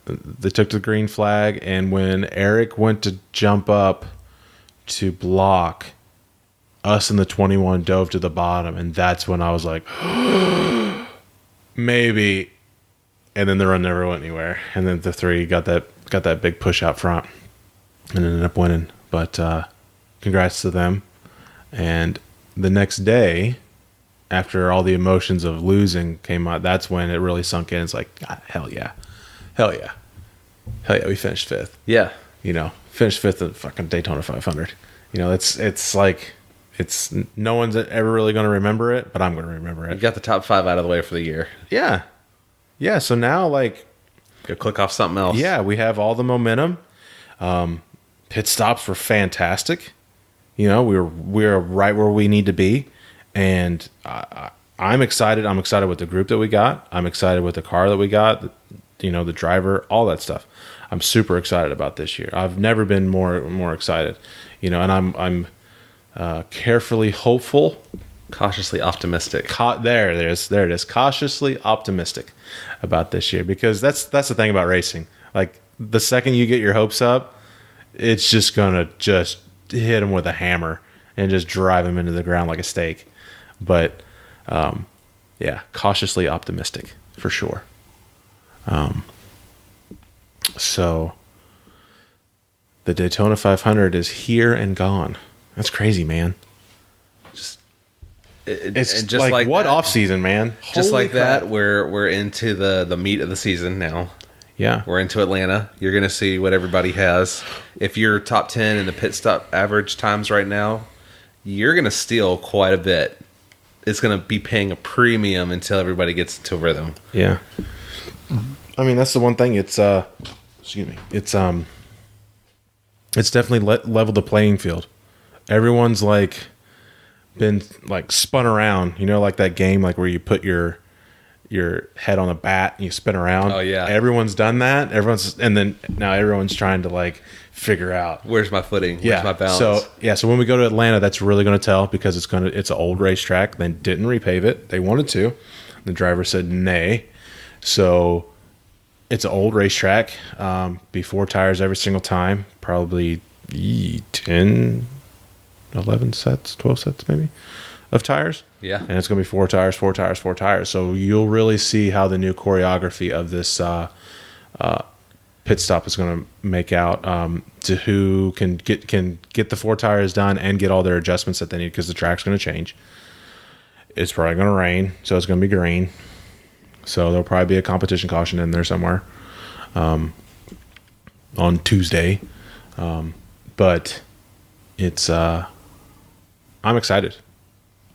they took the green flag. And when Eric went to jump up to block, us in the 21 dove to the bottom, and that's when I was like, maybe. And then the run never went anywhere, and then the 3 got that big push out front and ended up winning. But congrats to them. And the next day, after all the emotions of losing came out, that's when it really sunk in. It's like, God, hell yeah, we finished 5th. Yeah, you know, finished 5th at fucking Daytona 500. You know, it's like, it's no one's ever really going to remember it, but I'm going to remember it. You got the top 5 out of the way for the year. Yeah. So now, like, go click off something else. Yeah, we have all the momentum. Pit stops were fantastic. You know, we're right where we need to be, and I'm excited. I'm excited with the group that we got. I'm excited with the car that we got. You know, the driver, all that stuff. I'm super excited about this year. I've never been more excited. You know, and I'm carefully hopeful, Cautiously optimistic. There it is. There it is. Cautiously optimistic about this year, because that's the thing about racing. Like, the second you get your hopes up, it's just gonna just hit them with a hammer and just drive them into the ground like a stake. But yeah, cautiously optimistic for sure. So the Daytona 500 is here and gone. That's crazy, man. It's just like what off season, man. Just Holy like crap. that, we're into the meat of the season now. Yeah. We're into Atlanta. You're going to see what everybody has. If you're top 10 in the pit stop average times right now, you're going to steal quite a bit. It's going to be paying a premium until everybody gets to rhythm. Yeah. I mean, that's the one thing. It's excuse me. It's definitely leveled the playing field. Everyone's like been like spun around, you know, like that game, like where you put your head on a bat and you spin around. Oh yeah. Everyone's done that. And then now everyone's trying to like figure out Where's my footing? Where's my balance? So when we go to Atlanta, that's really going to tell, because it's an old racetrack. They didn't repave it. They wanted to. The driver said nay. So it's an old racetrack. Be4 tires every single time. Probably 10, 11 sets, 12 sets maybe of tires. Yeah. And it's going to be 4 tires, 4 tires, 4 tires. So you'll really see how the new choreography of this pit stop is going to make out, to who can get the 4 tires done and get all their adjustments that they need, because the track's going to change. It's probably going to rain, so it's going to be green. So there'll probably be a competition caution in there somewhere on Tuesday. But it's I'm excited.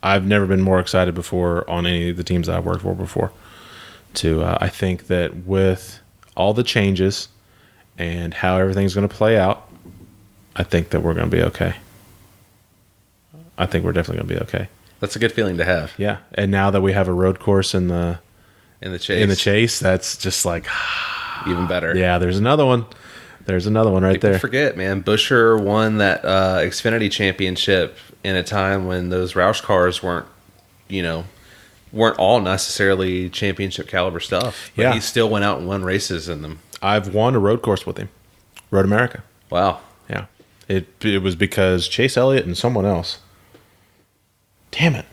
I've never been more excited before on any of the teams that I've worked for before. I think that with all the changes and how everything's going to play out, I think that we're going to be okay. I think we're definitely going to be okay. That's a good feeling to have. Yeah, and now that we have a road course in the chase, that's just like even better. Yeah, there's another one. There's another one right People there. Forget, man. Buscher won that Xfinity championship in a time when those Roush cars weren't all necessarily championship caliber stuff. But he still went out and won races in them. I've won a road course with him, Road America. Wow. Yeah, it was because Chase Elliott and someone else. Damn it,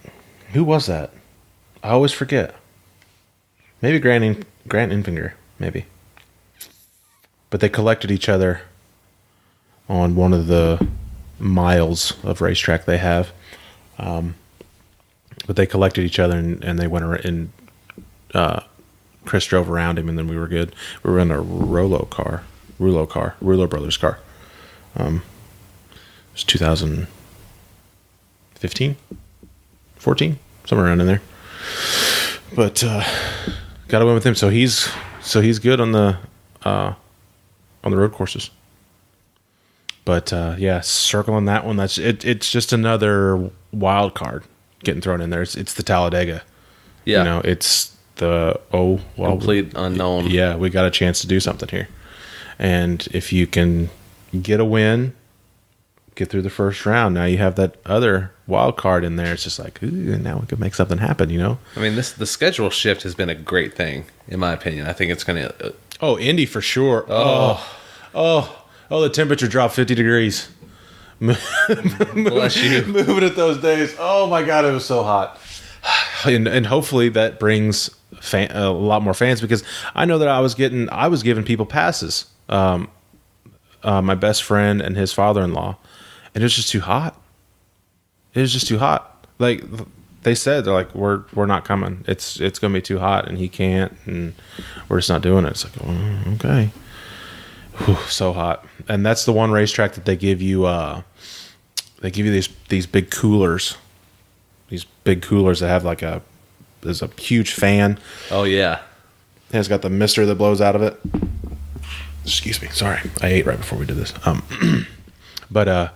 who was that? I always forget. Maybe Grant Infinger, maybe. But they collected each other on one of the miles of racetrack they have. But they collected each other and they went around, and Chris drove around him, and then we were good. We were in a Rulo Brothers car. It was 2015, 14, somewhere around in there. But got to win with him, so he's good on the road courses. But yeah, circling that one, it's just another wild card getting thrown in there. It's the Talladega. Yeah, it's the complete unknown. Yeah, we got a chance to do something here, and if you can get a win, get through the first round, now you have that other wild card in there. It's just like, ooh, now we could make something happen. I mean, the schedule shift has been a great thing, in my opinion. I think it's going to. Indy for sure. The temperature dropped 50 degrees. Bless you. Moving it those days. Oh my God, it was so hot. And hopefully that brings a lot more fans, because I know that I was giving people passes. My best friend and his father-in-law, and it was just too hot. It was just too hot. Like they said, they're like, we're not coming. It's going to be too hot, and he can't, and we're just not doing it. It's like, okay. Whew, so hot. And that's the one racetrack that they give you. They give you these big coolers. These big coolers that have there's a huge fan. Oh yeah. It's got the mister that blows out of it. Excuse me. Sorry, I ate right before we did this. But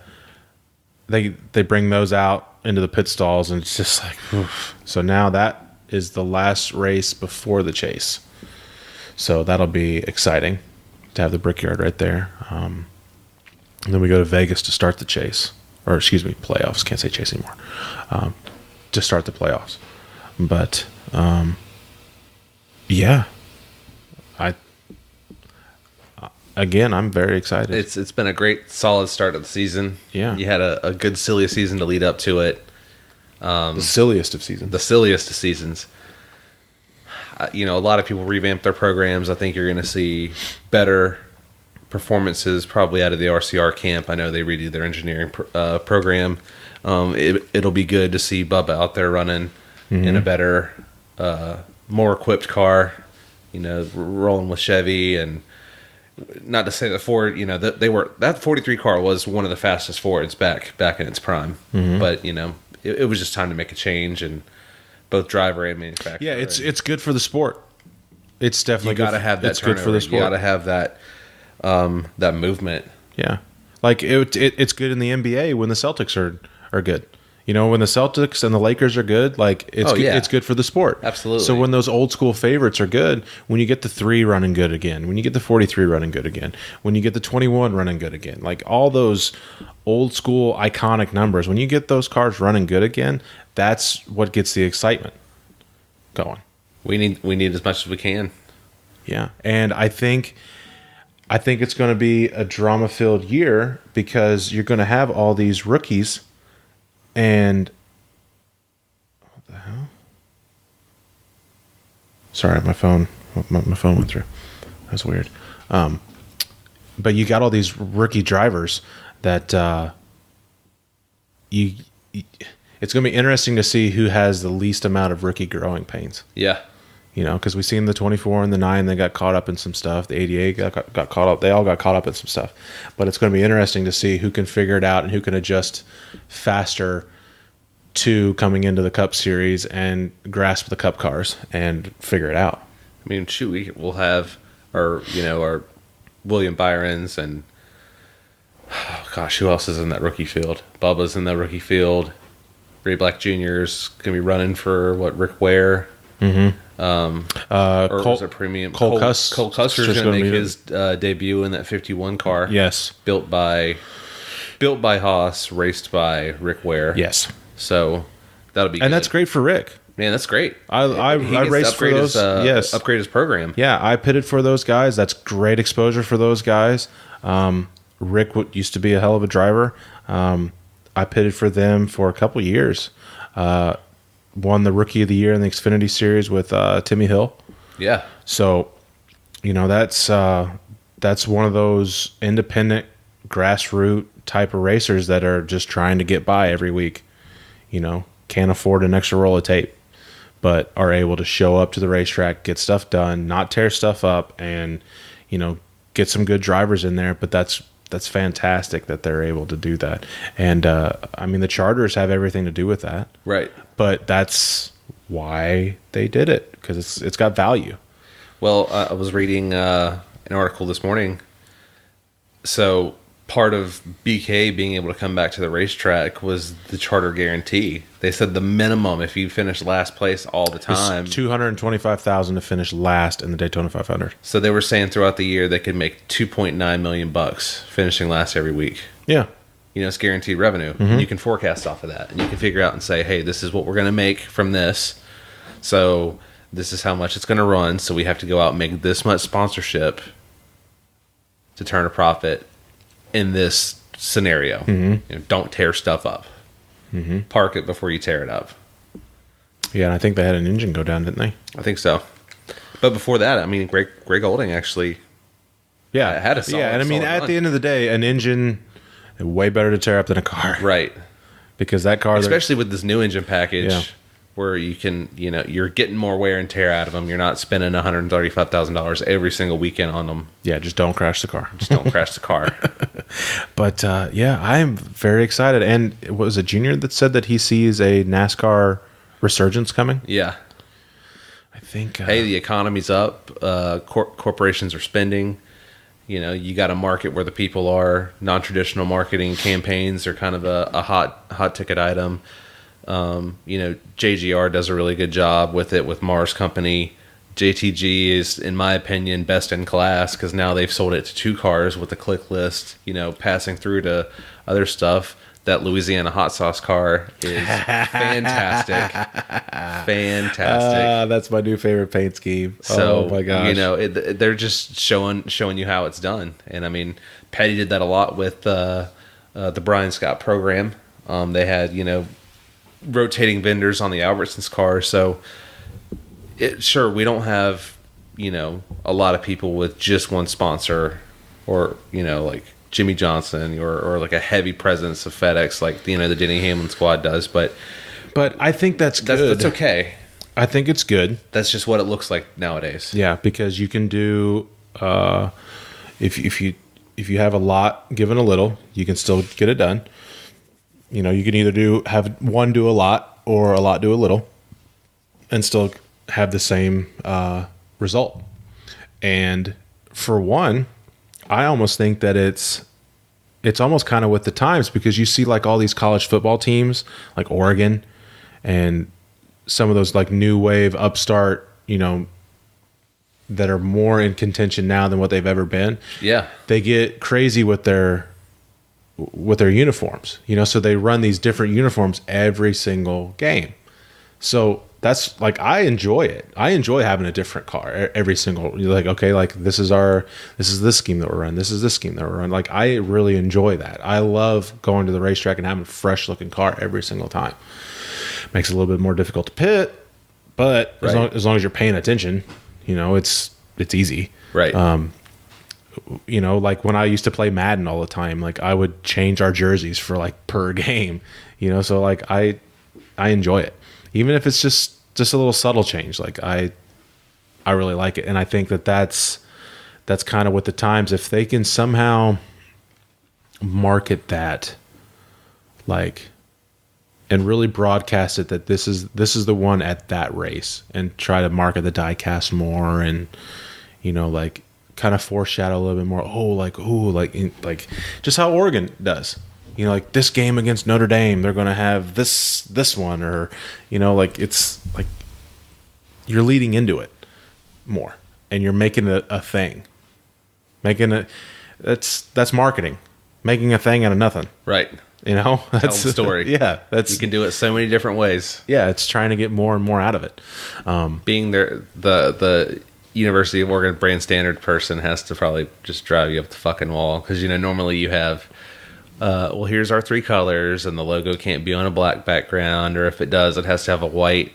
they bring those out into the pit stalls, and it's just like, oof. So now that is the last race before the chase. So that'll be exciting to have the Brickyard right there. And then we go to Vegas to start the chase, or excuse me, playoffs. Can't say chase anymore. to start the playoffs. But yeah, I'm very excited. It's been a great, solid start of the season. Yeah. You had a good, silly season to lead up to it. The silliest of seasons. The silliest of seasons. A lot of people revamp their programs. I think you're going to see better performances probably out of the RCR camp. I know they redo their engineering program. It'll be good to see Bubba out there running in a better, more equipped car. Rolling with Chevy, and not to say that Ford. That 43 car was one of the fastest Fords back in its prime. But it was just time to make a change, and both driver and manufacturer. Yeah, it's good for the sport. It's definitely you got to have that. It's turnover. good for the sport. You got to have that movement. Yeah, like it's good in the NBA when the Celtics are good. When the Celtics and the Lakers are good, like it's good for the sport. Absolutely. So when those old school favorites are good, when you get the 3 running good again, when you get the 43 running good again, when you get the 21 running good again, like all those old school iconic numbers, when you get those cars running good again, that's what gets the excitement going. We need as much as we can. Yeah, and I think it's going to be a drama-filled year because you're going to have all these rookies. And what the hell? Sorry, my phone went through. That's weird. But you got all these rookie drivers that it's going to be interesting to see who has the least amount of rookie growing pains. Yeah. Because we seen the 24 and the 9, they got caught up in some stuff. The 88 got caught up. They all got caught up in some stuff. But it's going to be interesting to see who can figure it out and who can adjust faster to coming into the Cup Series and grasp the Cup cars and figure it out. I mean, shoot, we'll have our William Byrons and who else is in that rookie field? Bubba's in that rookie field. Ray Black Jr.'s going to be running for Rick Ware. Mm-hmm. Or was it premium? Cole Custer's going to make his debut in that 51 car. Yes, built by Haas, raced by Rick Ware. Yes, so that'll be good. And that's great for Rick. Man, that's great. I raced for those. Yes, upgrade his program. Yeah, I pitted for those guys. That's great exposure for those guys. Rick used to be a hell of a driver. I pitted for them for a couple years. Won the Rookie of the Year in the Xfinity Series with Timmy Hill. Yeah. So, that's one of those independent, grassroots type of racers that are just trying to get by every week. Can't afford an extra roll of tape, but are able to show up to the racetrack, get stuff done, not tear stuff up, and get some good drivers in there. But that's fantastic that they're able to do that. And the charters have everything to do with that. Right. But that's why they did it, because it's got value. Well, I was reading an article this morning. So part of BK being able to come back to the racetrack was the charter guarantee. They said the minimum, if you finish last place all the time, $225,000 to finish last in the Daytona 500. So they were saying throughout the year they could make $2.9 million finishing last every week. Yeah. It's guaranteed revenue. Mm-hmm. You can forecast off of that, and you can figure out and say, hey, this is what we're going to make from this. So this is how much it's going to run. So we have to go out and make this much sponsorship to turn a profit in this scenario. Mm-hmm. Don't tear stuff up. Mm-hmm. Park it before you tear it up. Yeah, and I think they had an engine go down, didn't they? I think so. But before that, Greg Olding actually had a solid, yeah, and at the end of the day, an engine way better to tear up than a car. Right. Because that car... Especially with this new engine package, where you can, you're getting more wear and tear out of them. You're not spending $135,000 every single weekend on them. Yeah, just don't crash the car. Just don't crash the car. But, I'm very excited. And was it Junior that said that he sees a NASCAR resurgence coming? Yeah. I think... hey, the economy's up. Corporations are spending. You got a market where the people are. Non-traditional marketing campaigns are kind of a hot ticket item. JGR does a really good job with it with Mars Company. JTG is, in my opinion, best in class because now they've sold it to 2 cars with the click list, passing through to other stuff. that Louisiana hot sauce car is fantastic. Fantastic. That's my new favorite paint scheme. So, oh my gosh. They're just showing you how it's done. And I mean, Petty did that a lot with the Brian Scott program. They had, rotating vendors on the Albertsons car. So sure, we don't have, a lot of people with just one sponsor or, like Jimmy Johnson or like a heavy presence of FedEx, like, the Denny Hamlin squad does. But I think that's good. That's okay. I think it's good. That's just what it looks like nowadays. Yeah, because you can do if you have a lot given a little, you can still get it done. You can either have one do a lot or a lot do a little, and still have the same result. And for one, I almost think that it's almost kind of with the times, because you see like all these college football teams like Oregon and some of those like new wave upstart, that are more in contention now than what they've ever been. Yeah. They get crazy with their uniforms, so they run these different uniforms every single game. So that's like, I enjoy it. I enjoy having a different car every single, like, okay, like this is this scheme that we're running. This is this scheme that we're running. Like, I really enjoy that. I love going to the racetrack and having a fresh looking car every single time. Makes it a little bit more difficult to pit, but right. as long as you're paying attention, it's easy. Right. Like when I used to play Madden all the time, like I would change our jerseys for like per game, so like I enjoy it. Even if it's just a little subtle change, like I really like it. And I think that's kind of with the times. If they can somehow market that, like, and really broadcast it that this is the one at that race, and try to market the diecast more, and like kind of foreshadow a little bit more. Like just how Oregon does. Like this game against Notre Dame, they're going to have this one, or like it's like you're leading into it more, and you're making it a thing. That's marketing, making a thing out of nothing. Right. That's tell the story. Yeah, you can do it so many different ways. Yeah, it's trying to get more and more out of it. Being there, the University of Oregon brand standard person has to probably just drive you up the fucking wall, because normally you have, well, here's our three colors, and the logo can't be on a black background, or if it does, it has to have a white,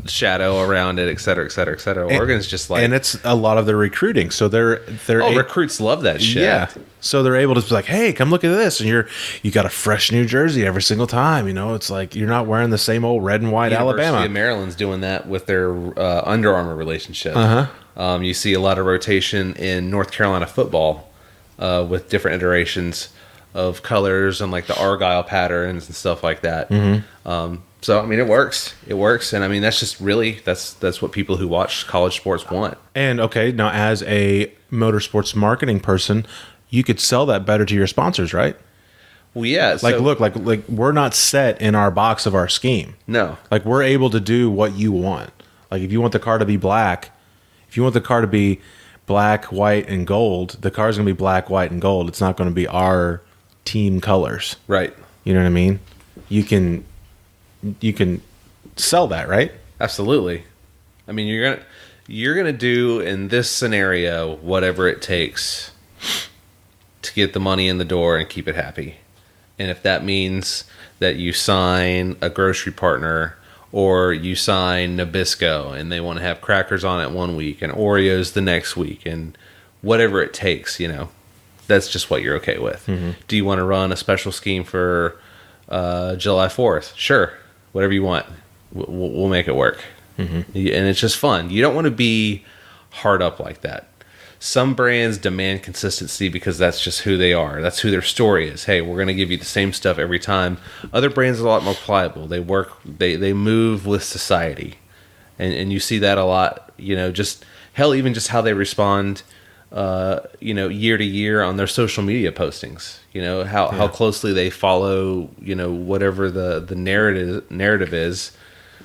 shadow around it, et cetera, et cetera, et cetera. Oregon's just like, and it's a lot of their recruiting. So they're recruits love that shit. Yeah. So they're able to be like, hey, come look at this, and you got a fresh new jersey every single time. It's like you're not wearing the same old red and white University Alabama. of Maryland's doing that with their Under Armour relationship. You see a lot of rotation in North Carolina football with different iterations of colors and like the Argyle patterns and stuff like that. So I mean, it works, and I mean that's just really that's what people who watch college sports want. And okay, now as a motorsports marketing person, you could sell that better to your sponsors, right? Well, yeah. Like, look, like we're not set in our box of our scheme. No, like we're able to do what you want. Like if you want the car to be black, white, and gold, the car's gonna be black, white, and gold. It's not going to be our team colors, right? You know what I mean? You can sell that, right? Absolutely. I mean, you're gonna do in this scenario whatever it takes to get the money in the door and keep it happy. And if that means that you sign a grocery partner, or you sign Nabisco and they want to have crackers on it one week and Oreos the next week, and whatever it takes, that's just what you're okay with. Do you want to run a special scheme for July 4th? Sure. Whatever you want, we'll make it work. And it's just fun. You don't want to be hard up like that. Some brands demand consistency because that's just who they are. That's who their story is. Hey, we're going to give you the same stuff every time. Other brands are a lot more pliable. They move with society. And you see that a lot, just even just how they respond, year to year on their social media postings. How closely they follow, whatever the narrative is.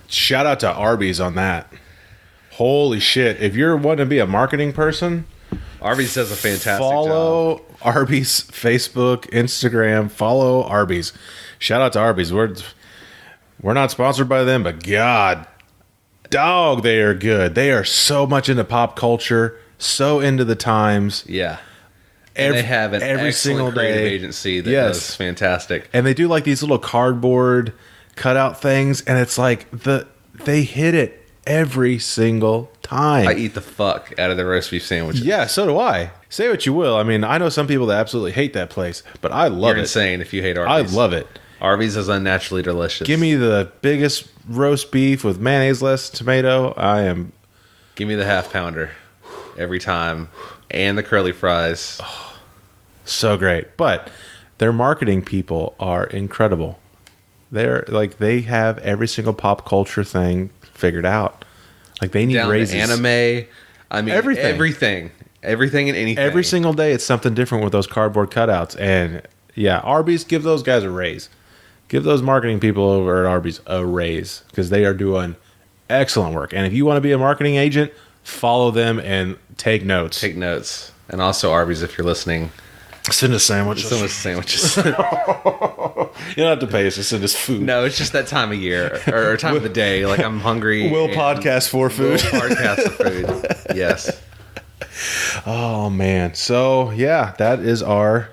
Shout out to Arby's on that. Holy shit. If you're wanting to be a marketing person, Arby's does a fantastic job. Follow Arby's Facebook, Instagram. Follow Arby's. Shout out to Arby's. We're not sponsored by them, but God, dog, they are good. They are so much into pop culture, so into the times. Yeah. And they have an every single creative day agency that does fantastic. And they do like these little cardboard cutout things, and it's like they hit it every single time. I eat the fuck out of the roast beef sandwiches. Yeah, so do I. Say what you will. I mean, I know some people that absolutely hate that place, but I love it. You're insane if you hate Arby's. I love it. Arby's is unnaturally delicious. Give me the biggest roast beef with mayonnaise, less tomato. Give me the half pounder every time, and the curly fries. Oh, so great. But their marketing people are incredible. They have every single pop culture thing figured out. Like they need down raises. To anime. I mean, everything and anything. Every single day, it's something different with those cardboard cutouts. And yeah, Arby's, give those guys a raise. Give those marketing people over at Arby's a raise because they are doing excellent work. And if you want to be a marketing agent, follow them and take notes. Take notes. And also, Arby's, if you're listening, send us sandwiches. Send us sandwiches. You don't have to pay us to send us food. No, it's just that time of year or time of the day. Like I'm hungry. We'll podcast for food. We'll podcast for food. Yes. Oh man. So yeah, that is our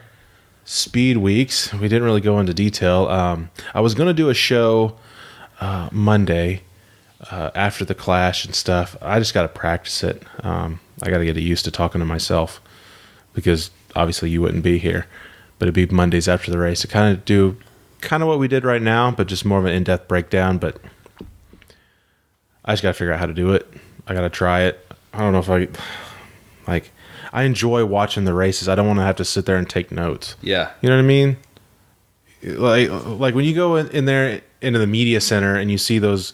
speed weeks. We didn't really go into detail. I was going to do a show Monday after the Clash and stuff. I just got to practice it. I got to get used to talking to myself because obviously you wouldn't be here, but it'd be Mondays after the race to kind of what we did right now, but just more of an in-depth breakdown. But I just got to figure out how to do it. I got to try it. I don't know if I enjoy watching the races. I don't want to have to sit there and take notes. Yeah. You know what I mean? Like when you go in there into the media center and you see those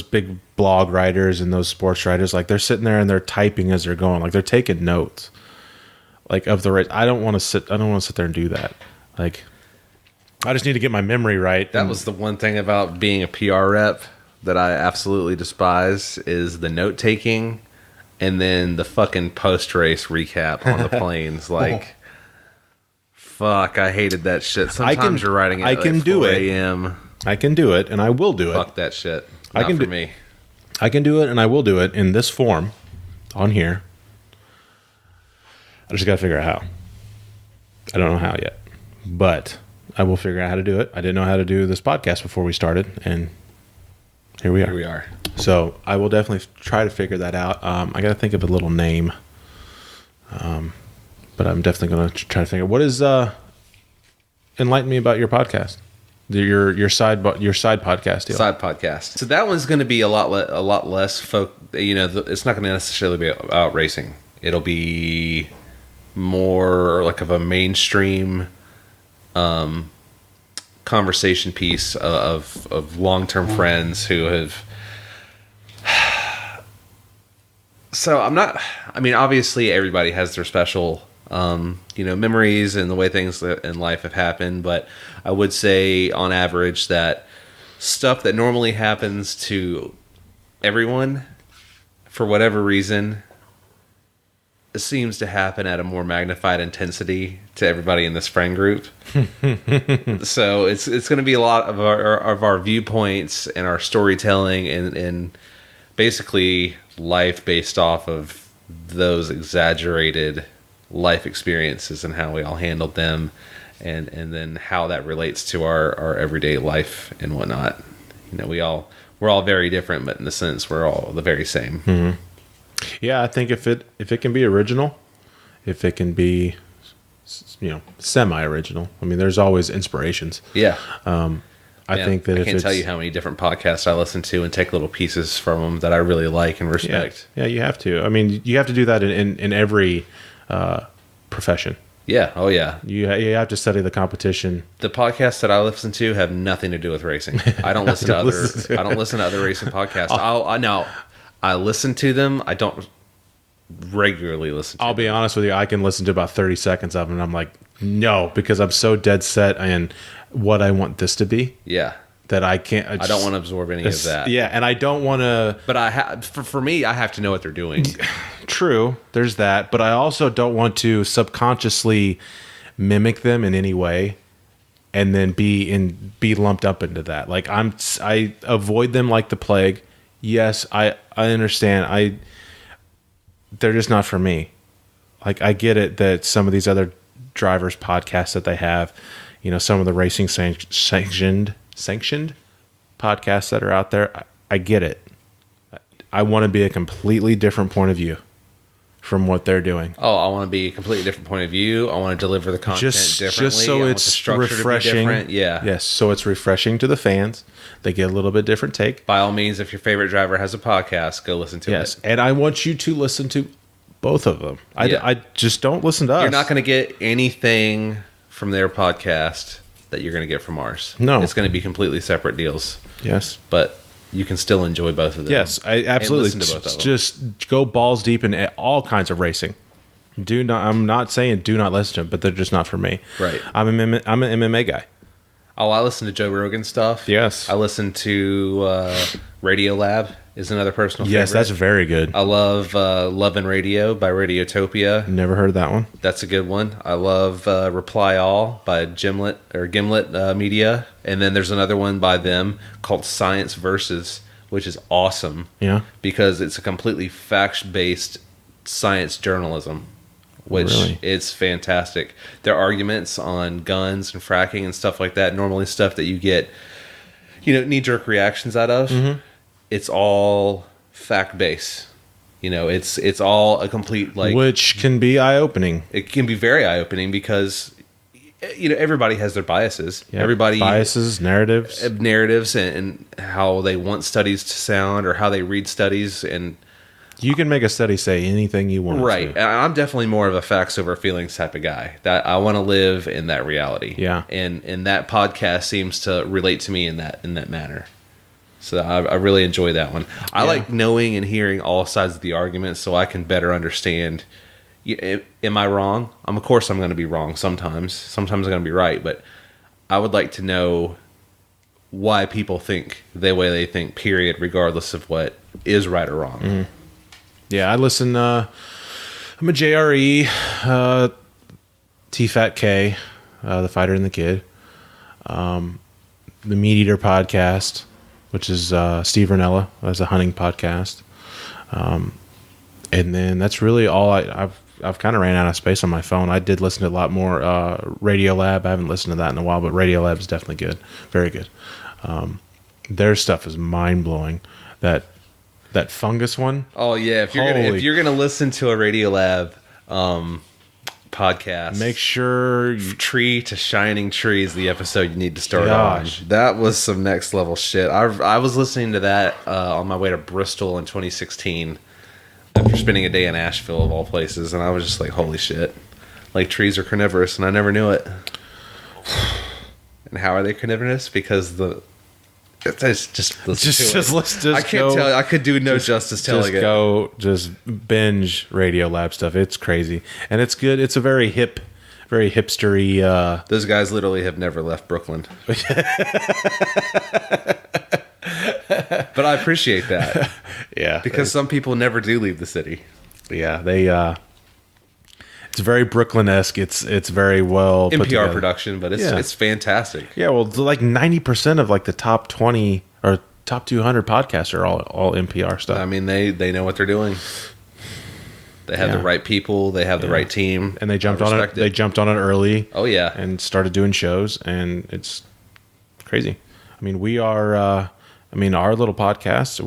big blog writers and those sports writers, like they're sitting there and they're typing as they're going, like they're taking notes. Like of the race. I don't want to sit there and do that. Like I just need to get my memory right. That was the one thing about being a PR rep that I absolutely despise is the note taking. And then the fucking post-race recap on the planes. Like, fuck, I hated that shit. Sometimes you're writing it I can like do 4 it. a.m. I can do it, and I will do it. Fuck that shit. Not for me. I can do it, and I will do it in this form on here. I just got to figure out how. I don't know how yet. But I will figure out how to do it. I didn't know how to do this podcast before we started, and here we are. Here we are. So I will definitely try to figure that out. I got to think of a little name, but I'm definitely going to try to think of what is. Enlighten me about your podcast, your side podcast deal. Side podcast. So that one's going to be a lot less it's not going to necessarily be about racing. It'll be more like of a mainstream conversation piece of long-term friends who have. So obviously everybody has their special, memories and the way things in life have happened. But I would say on average that stuff that normally happens to everyone for whatever reason seems to happen at a more magnified intensity to everybody in this friend group. So it's going to be a lot of our viewpoints and our storytelling and basically life based off of those exaggerated life experiences and how we all handled them and then how that relates to our everyday life and whatnot. We're all very different, but in the sense we're all the very same. Mm-hmm. Yeah, I think if it can be original, if it can be semi-original. I mean, there's always inspirations. Yeah. I think that I can't tell you how many different podcasts I listen to and take little pieces from them that I really like and respect. Yeah, you have to. I mean, you have to do that in every profession. Yeah. Oh, yeah. You have to study the competition. The podcasts that I listen to have nothing to do with racing. I don't listen to other. I don't listen to other racing podcasts. I listen to them. I don't regularly listen to I'll be honest with you. I can listen to about 30 seconds of them, and I'm like, no, because I'm so dead set on what I want this to be. Yeah. that I can't. I don't want to absorb any of that. Yeah, and I don't want to. But for me, I have to know what they're doing. True, there's that, but I also don't want to subconsciously mimic them in any way, and then be lumped up into that. Like I avoid them like the plague. Yes, I understand. They're just not for me. Like I get it that some of these other drivers' podcasts that they have, some of the racing sanctioned podcasts that are out there, I get it. I want to be a completely different point of view from what they're doing. Oh, I want to be a completely different point of view. I want to deliver the content differently. Just so it's refreshing. Yeah. Yes, so it's refreshing to the fans. They get a little bit different take. By all means, if your favorite driver has a podcast, go listen to it. Yes, and I want you to listen to both of them. I just don't listen to us. You're not going to get anything from their podcast that you're going to get from ours. No. It's going to be completely separate deals. Yes. But you can still enjoy both of them. Yes, I absolutely. And listen to both of them. Just go balls deep in all kinds of racing. I'm not saying do not listen to them, but they're just not for me. Right. I'm an MMA guy. Oh, I listen to Joe Rogan stuff. Yes. I listen to Radio Lab is another personal favorite. Yes, that's very good. I love Love and Radio by Radiotopia. Never heard that one. That's a good one. I love Reply All by Gimlet Media. And then there's another one by them called Science Versus, which is awesome. Yeah. Because it's a completely fact-based science journalism, which Really? is fantastic. Their arguments on guns and fracking and stuff like that, normally stuff that you get, knee-jerk reactions out of, it's all fact-based. It's all a complete, which can be eye-opening. It can be very eye-opening because, everybody has their biases. Yeah, Everybody biases, narratives, and how they want studies to sound or how they read studies. And you can make a study say anything you want. Right. And I'm definitely more of a facts over feelings type of guy. That I want to live in that reality. Yeah. And that podcast seems to relate to me in that manner. So I really enjoy that one. I like knowing and hearing all sides of the argument so I can better understand. Am I wrong? Of course I'm going to be wrong sometimes. Sometimes I'm going to be right. But I would like to know why people think the way they think, period, regardless of what is right or wrong. Mm-hmm. Yeah, I listen. I'm a JRE, TFAT K, the Fighter and the Kid, the Meat Eater podcast, which is Steve Ranella. That's a hunting podcast, and then that's really all. I've kind of ran out of space on my phone. I did listen to a lot more Radio Lab. I haven't listened to that in a while, but Radio Lab is definitely good, very good. Their stuff is mind blowing. That fungus one. Oh yeah, if you're gonna listen to a Radiolab podcast, make sure Tree to Shining Tree is the episode you need to start on. That was some next level shit. I was listening to that on my way to Bristol in 2016 after spending a day in Asheville of all places, and I was just like, holy shit! Like trees are carnivorous, and I never knew it. And how are they carnivorous? Because let's I can't tell. I could do no justice telling it. Just binge Radio Lab stuff. It's crazy and it's good. It's a very hipstery. Those guys literally have never left Brooklyn. But I appreciate that. Yeah, because some people never do leave the city. Yeah, they. It's very Brooklyn-esque. It's very well put together. NPR production, but it's fantastic. Yeah, well, like 90% of like the top 20 or top 200 podcasts are all NPR stuff. I mean, they know what they're doing. They have the right people. They have the right team, and they jumped on it. They jumped on it early. Oh yeah, and started doing shows, and it's crazy. I mean, we are. Our little podcast.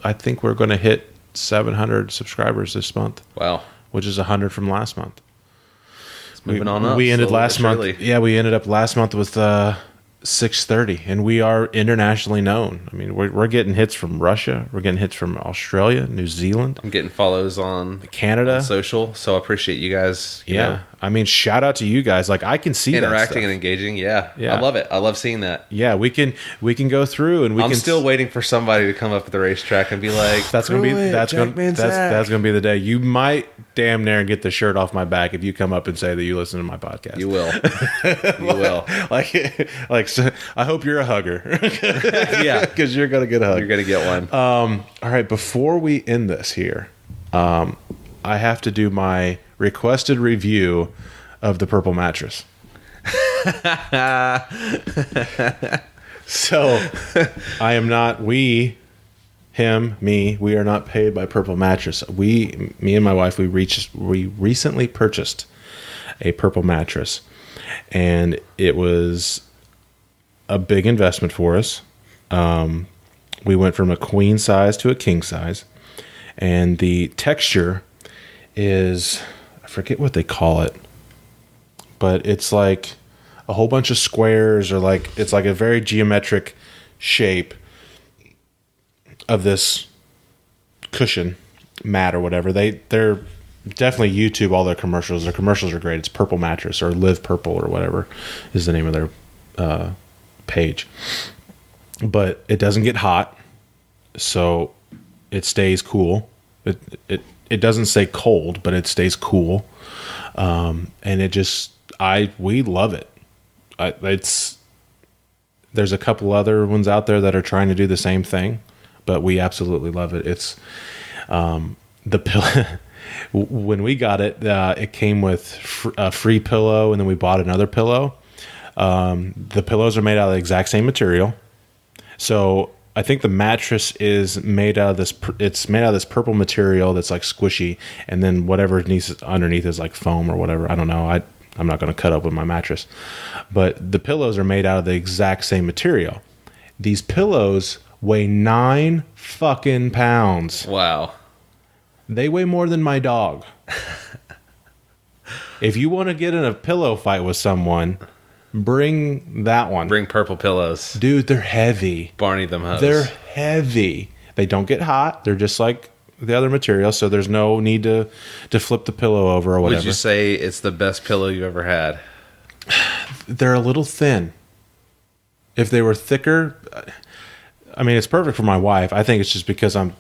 I think we're going to hit 700 subscribers this month. Wow. Which is 100 from last month. It's moving on up. We ended last month. Yeah, we ended up last month with 630, and we are internationally known. I mean, we're getting hits from Russia. We're getting hits from Australia, New Zealand. I'm getting follows on Canada, on social. So I appreciate you guys. I mean, shout out to you guys. Like, I can see interacting and engaging. Yeah. I love it. I love seeing that. Yeah, we can go through and I'm still waiting for somebody to come up at the racetrack and be like, that's gonna be the day. You might damn near get the shirt off my back if you come up and say that you listen to my podcast. You will. You will. So I hope you're a hugger. Yeah, because you're gonna get a hug. You're gonna get one. All right. Before we end this here, I have to do my requested review of the purple mattress. So I am not, we are not paid by Purple Mattress. Me and my wife, we recently purchased a purple mattress, and it was a big investment for us. We went from a queen size to a king size, and the texture is, I forget what they call it, but it's like a whole bunch of squares, or it's like a very geometric shape of this cushion mat or whatever. They're definitely YouTube all their commercials. Their commercials are great. It's Purple Mattress or Live Purple or whatever is the name of their page. But it doesn't get hot, so it stays cool. It doesn't stay cold, but it stays cool. And we love it. There's a couple other ones out there that are trying to do the same thing, but we absolutely love it. It's the pillow. When we got it, it came with a free pillow, and then we bought another pillow. The pillows are made out of the exact same material. So I think the mattress is made out of this. It's made out of this purple material that's like squishy, and then whatever underneath is like foam or whatever. I don't know. I'm not going to cut up with my mattress, but the pillows are made out of the exact same material. These pillows weigh 9 fucking pounds. Wow. They weigh more than my dog. If you want to get in a pillow fight with someone, bring that one. Bring purple pillows. Dude, they're heavy. Barney them hoes. They're heavy. They don't get hot. They're just like the other material, so there's no need to flip the pillow over or whatever. Would you say it's the best pillow you ever had? They're a little thin. If they were thicker, I mean, it's perfect for my wife. I think it's just because I'm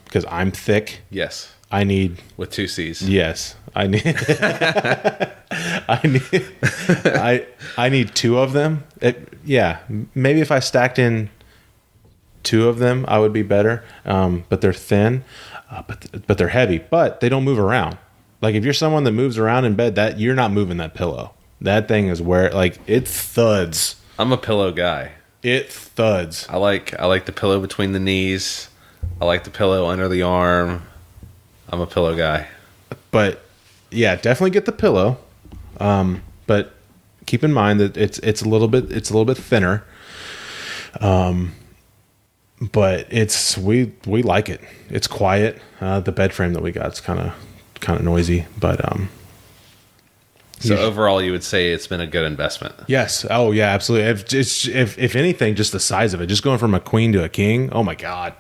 thick. Yes. I need with 2 C's. Yes, I need. I need 2 of them. Maybe if I stacked in 2 of them, I would be better. But they're thin, but they're heavy. But they don't move around. Like if you're someone that moves around in bed, that you're not moving that pillow. That thing is where it thuds. I'm a pillow guy. It thuds. I like the pillow between the knees. I like the pillow under the arm. I'm a pillow guy. But yeah, definitely get the pillow. But keep in mind that it's a little bit thinner. But we like it. It's quiet. The bed frame that we got is kind of noisy, but so overall, you would say it's been a good investment. Yes. Oh yeah, absolutely. If anything, just the size of it, just going from a queen to a king. Oh my god,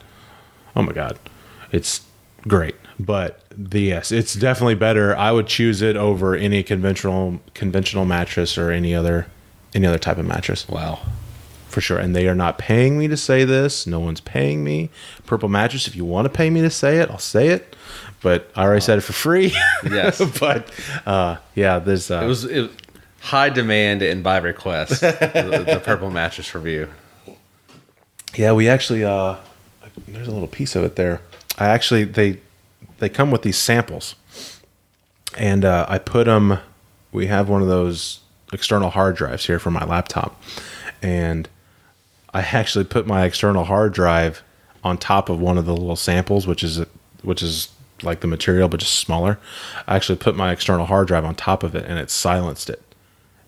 it's great. But yes, it's definitely better. I would choose it over any conventional mattress or any other type of mattress. Wow. For sure. And they are not paying me to say this. No one's paying me. Purple Mattress, if you want to pay me to say it, I'll say it. But I already said it for free. Yes. But yeah, there's it was high demand and by request. the Purple Mattress review. Yeah, we actually there's a little piece of it there. They come with these samples, and I put them. We have one of those external hard drives here for my laptop, and I actually put my external hard drive on top of one of the little samples, which is like the material but just smaller. I actually put my external hard drive on top of it, and it silenced it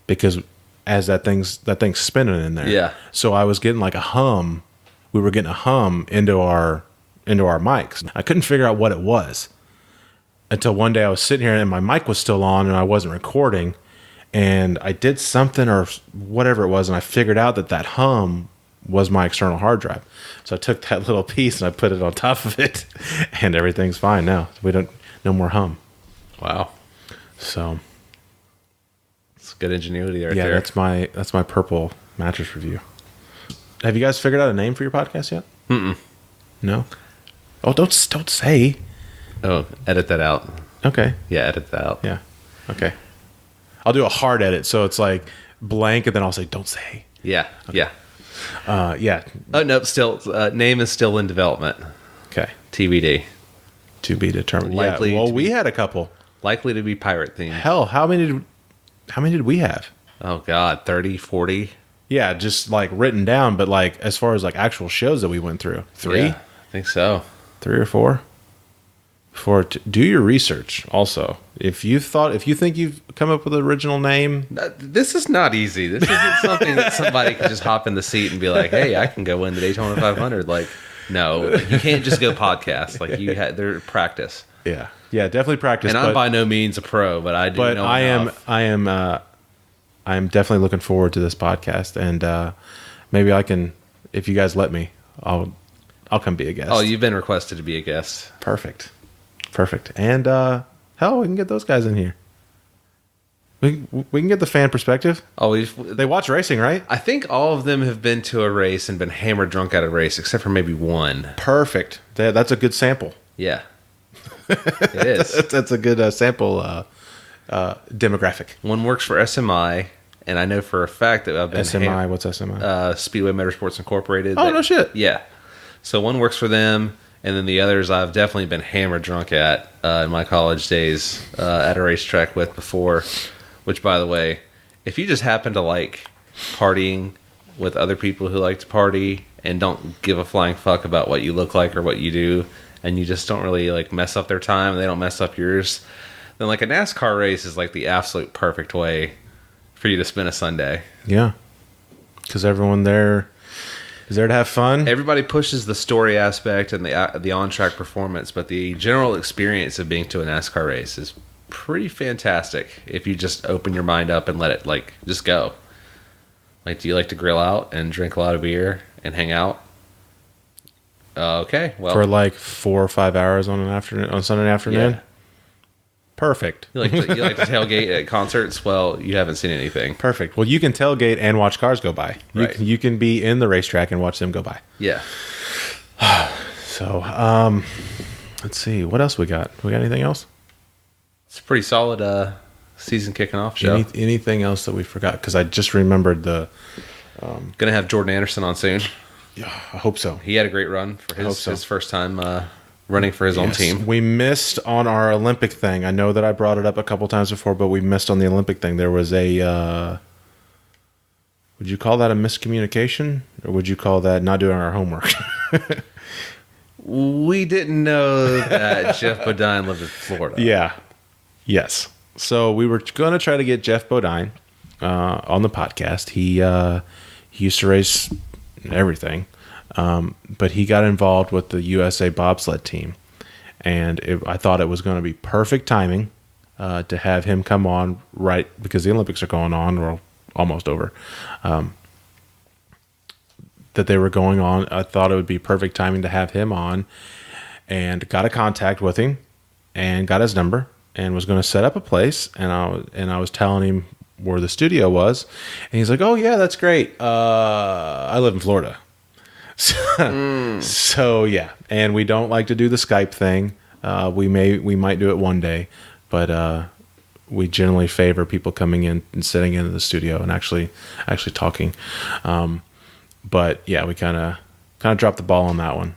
because as that thing's spinning in there. Yeah. So I was getting like a hum. We were getting a hum into our mics. I couldn't figure out what it was until one day I was sitting here and my mic was still on and I wasn't recording, and I did something or whatever it was, and I figured out that hum was my external hard drive. So I took that little piece and I put it on top of it, and everything's fine now. No more hum. Wow. So Good ingenuity right Yeah, there. that's my purple mattress review. Have you guys figured out a name for your podcast yet? No. Oh, don't say. Oh, edit that out. Okay. Yeah, edit that out. Yeah. Okay. I'll do a hard edit, so it's like blank, and then I'll say, "Don't say." Yeah. Yeah. Yeah. Oh no, still name is still in development. Okay. TBD. To be determined. Likely Yeah. Well, to we be- had a couple. Likely to be pirate themed. Hell, how many did we have? Oh God, 30, 40. Yeah, just like written down, but like as far as like actual shows that we went through, 3, Yeah, I think so. 3 or 4. Do your research. Also, if you think you've come up with an original name, This is not easy. This isn't something that somebody can just hop in the seat and be like, "Hey, I can go win the Daytona 500." Like, no, you can't just go podcast. Like you had their practice. yeah, definitely practice. And I'm by no means a pro, but I do. But know I enough. am definitely looking forward to this podcast, and maybe I can, if you guys let me, I'll come be a guest. Oh, you've been requested to be a guest. Perfect. And hell, we can get those guys in here. We can get the fan perspective. Oh, They watch racing, right? I think all of them have been to a race and been hammered drunk at a race, except for maybe one. Perfect. That's a good sample. Yeah, it is. That's a good sample demographic. One works for SMI, and I know for a fact that I've been SMI. What's SMI? Speedway Motorsports Incorporated. Oh, no shit. Yeah. So one works for them, and then the others I've definitely been hammered drunk at in my college days at a racetrack with before. Which, by the way, if you just happen to like partying with other people who like to party and don't give a flying fuck about what you look like or what you do, and you just don't really like mess up their time and they don't mess up yours, then like a NASCAR race is like the absolute perfect way for you to spend a Sunday. Yeah. Because everyone there is there to have fun. Everybody pushes the story aspect and the on-track performance, but the general experience of being to a NASCAR race is pretty fantastic if you just open your mind up and let it like just go. Like, do you like to grill out and drink a lot of beer and hang out? Okay, well, For like 4 or 5 hours on Sunday afternoon. yeah. Perfect. You like to tailgate at concerts? Well, you haven't seen anything. Perfect. Well, you can tailgate and watch cars go by. Right. You can be in the racetrack and watch them go by. Yeah. So, let's see. What else we got? We got anything else? It's a pretty solid season kicking off show. Anything else that we forgot? Because I just remembered Gonna have Jordan Anderson on soon. Yeah, I hope so. He had a great run for hope so. his first time running for his own Yes. team. We missed on our Olympic thing. I know that I brought it up a couple times before, but we missed on the Olympic thing. There was a, would you call that a miscommunication? Or would you call that not doing our homework? We didn't know that Jeff Bodine lived in Florida. Yeah. Yes. So we were going to try to get Jeff Bodine on the podcast. He used to race everything, but he got involved with the USA bobsled team, and I thought it was going to be perfect timing to have him come on right because the Olympics are going on or almost over. That they were going on. I thought it would be perfect timing to have him on, and got a contact with him and got his number and was going to set up a place. And I was telling him where the studio was, and he's like, "Oh yeah, that's great. I live in Florida." So yeah, and we don't like to do the Skype thing. We might do it one day, but we generally favor people coming in and sitting into the studio and actually talking. But yeah, we kind of dropped the ball on that one.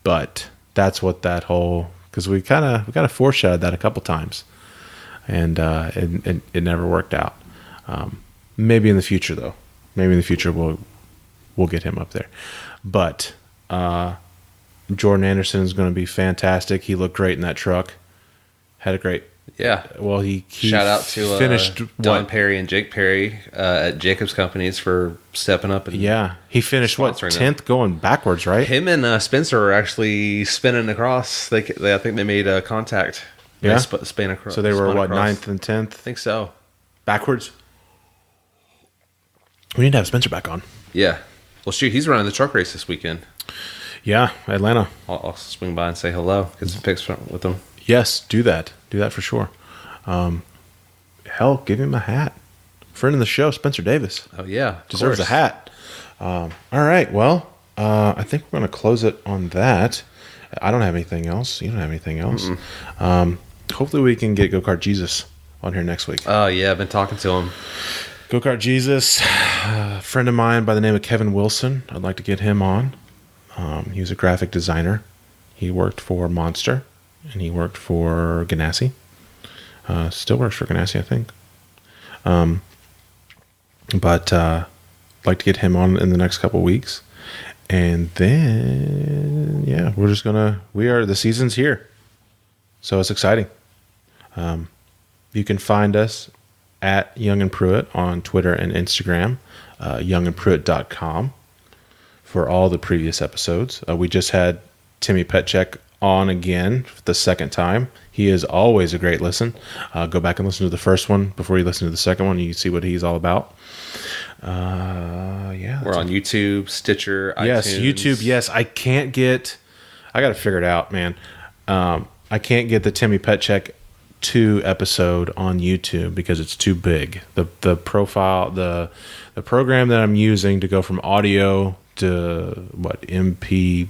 But that's what that whole, because we kind of foreshadowed that a couple times, and it never worked out. Maybe in the future though. Maybe in the future we'll get him up there. But Jordan Anderson is going to be fantastic. He looked great in that truck. Had a great. Yeah. Well, he Shout out to finished Don what? Perry and Jake Perry at Jacobs Companies for stepping up. And Yeah, he finished what, Sponsoring them. 10th going backwards, right? Him and Spencer are actually spinning across. I think they made contact. Yeah? They spin across. So they were spun what, across. 9th and 10th I think so. backwards. We need to have Spencer back on. Yeah. Well, shoot, he's running the truck race this weekend. Yeah, Atlanta. I'll swing by and say hello. Get some pics with him. Yes, do that. Do that for sure. Hell, give him a hat friend of the show, Spencer Davis. Oh, yeah. Deserves a hat. All right. Well, I think we're going to close it on that. I don't have anything else. You don't have anything else. Hopefully we can get Go-Kart Jesus on here next week. Oh, yeah. I've been talking to him. Go-Kart Jesus, a friend of mine by the name of Kevin Wilson. I'd like to get him on. He was a graphic designer. He worked for Monster, and he worked for Ganassi. Still works for Ganassi, I think. But I'd like to get him on in the next couple weeks. And then, yeah, the season's here. So it's exciting. You can find us at Young and Pruitt on Twitter and Instagram, youngandpruitt.com for all the previous episodes. We just had Timmy Petchek on again for the second time. He is always a great listen. Go back and listen to the first one before you listen to the second one. You can see what he's all about. Yeah. We're on YouTube, Stitcher, yes, iTunes. YouTube. Yes, I got to figure it out, man. I can't get the Timmy Petchek 2 episode on YouTube because it's too big. The profile, the program that I'm using to go from audio to MP4,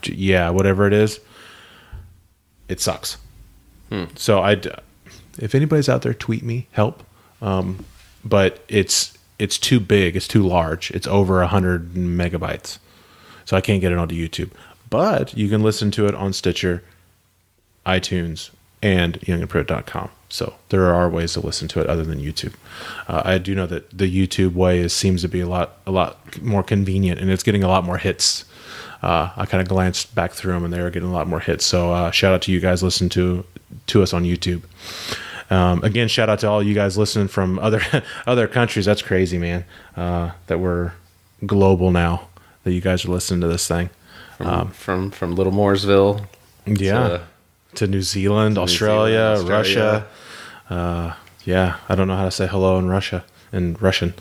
yeah, whatever it is, it sucks. So if anybody's out there, tweet me, help. But it's too big, it's too large. It's over 100 megabytes, so I can't get it onto YouTube. But you can listen to it on Stitcher, iTunes, and youngandpruitt.com. So there are ways to listen to it other than YouTube. I do know that the YouTube way seems to be a lot more convenient, and it's getting a lot more hits. I kind of glanced back through them, and they were getting a lot more hits. So shout out to you guys listening to us on YouTube. Again, shout out to all you guys listening from other countries. That's crazy, man. That we're global now. That you guys are listening to this thing. From Little Mooresville. Yeah. To New Zealand, Australia, Russia. Yeah, I don't know how to say hello in Russian,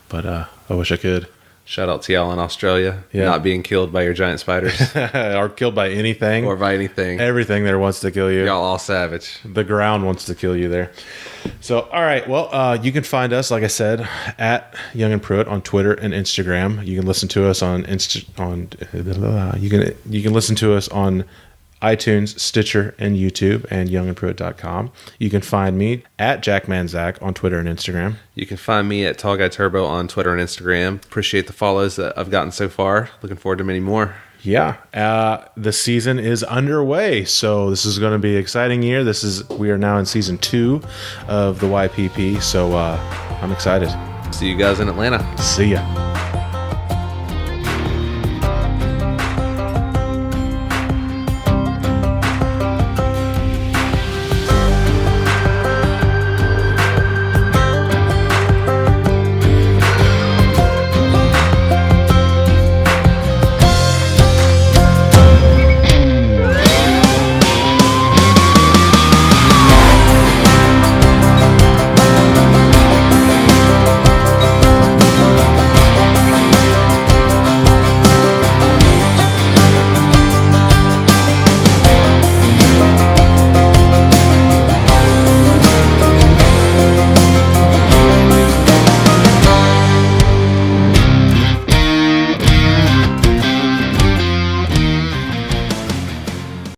but I wish I could. Shout out to y'all in Australia. Yeah. Not being killed by your giant spiders. Or killed by anything. Or by anything. Everything there wants to kill you. Y'all all savage. The ground wants to kill you there. So, all right. Well, you can find us, like I said, at Young and Pruitt on Twitter and Instagram. You can listen to us you can listen to us on iTunes, Stitcher, and YouTube, and youngandpruitt.com. You can find me at JackmanZack on Twitter and Instagram. You can find me at Tall Guy Turbo on Twitter and Instagram. Appreciate the follows that I've gotten so far. Looking forward to many more. Yeah, the season is underway, so this is going to be an exciting year. We are now in season 2 of the YPP, so I'm excited. See you guys in Atlanta. See ya.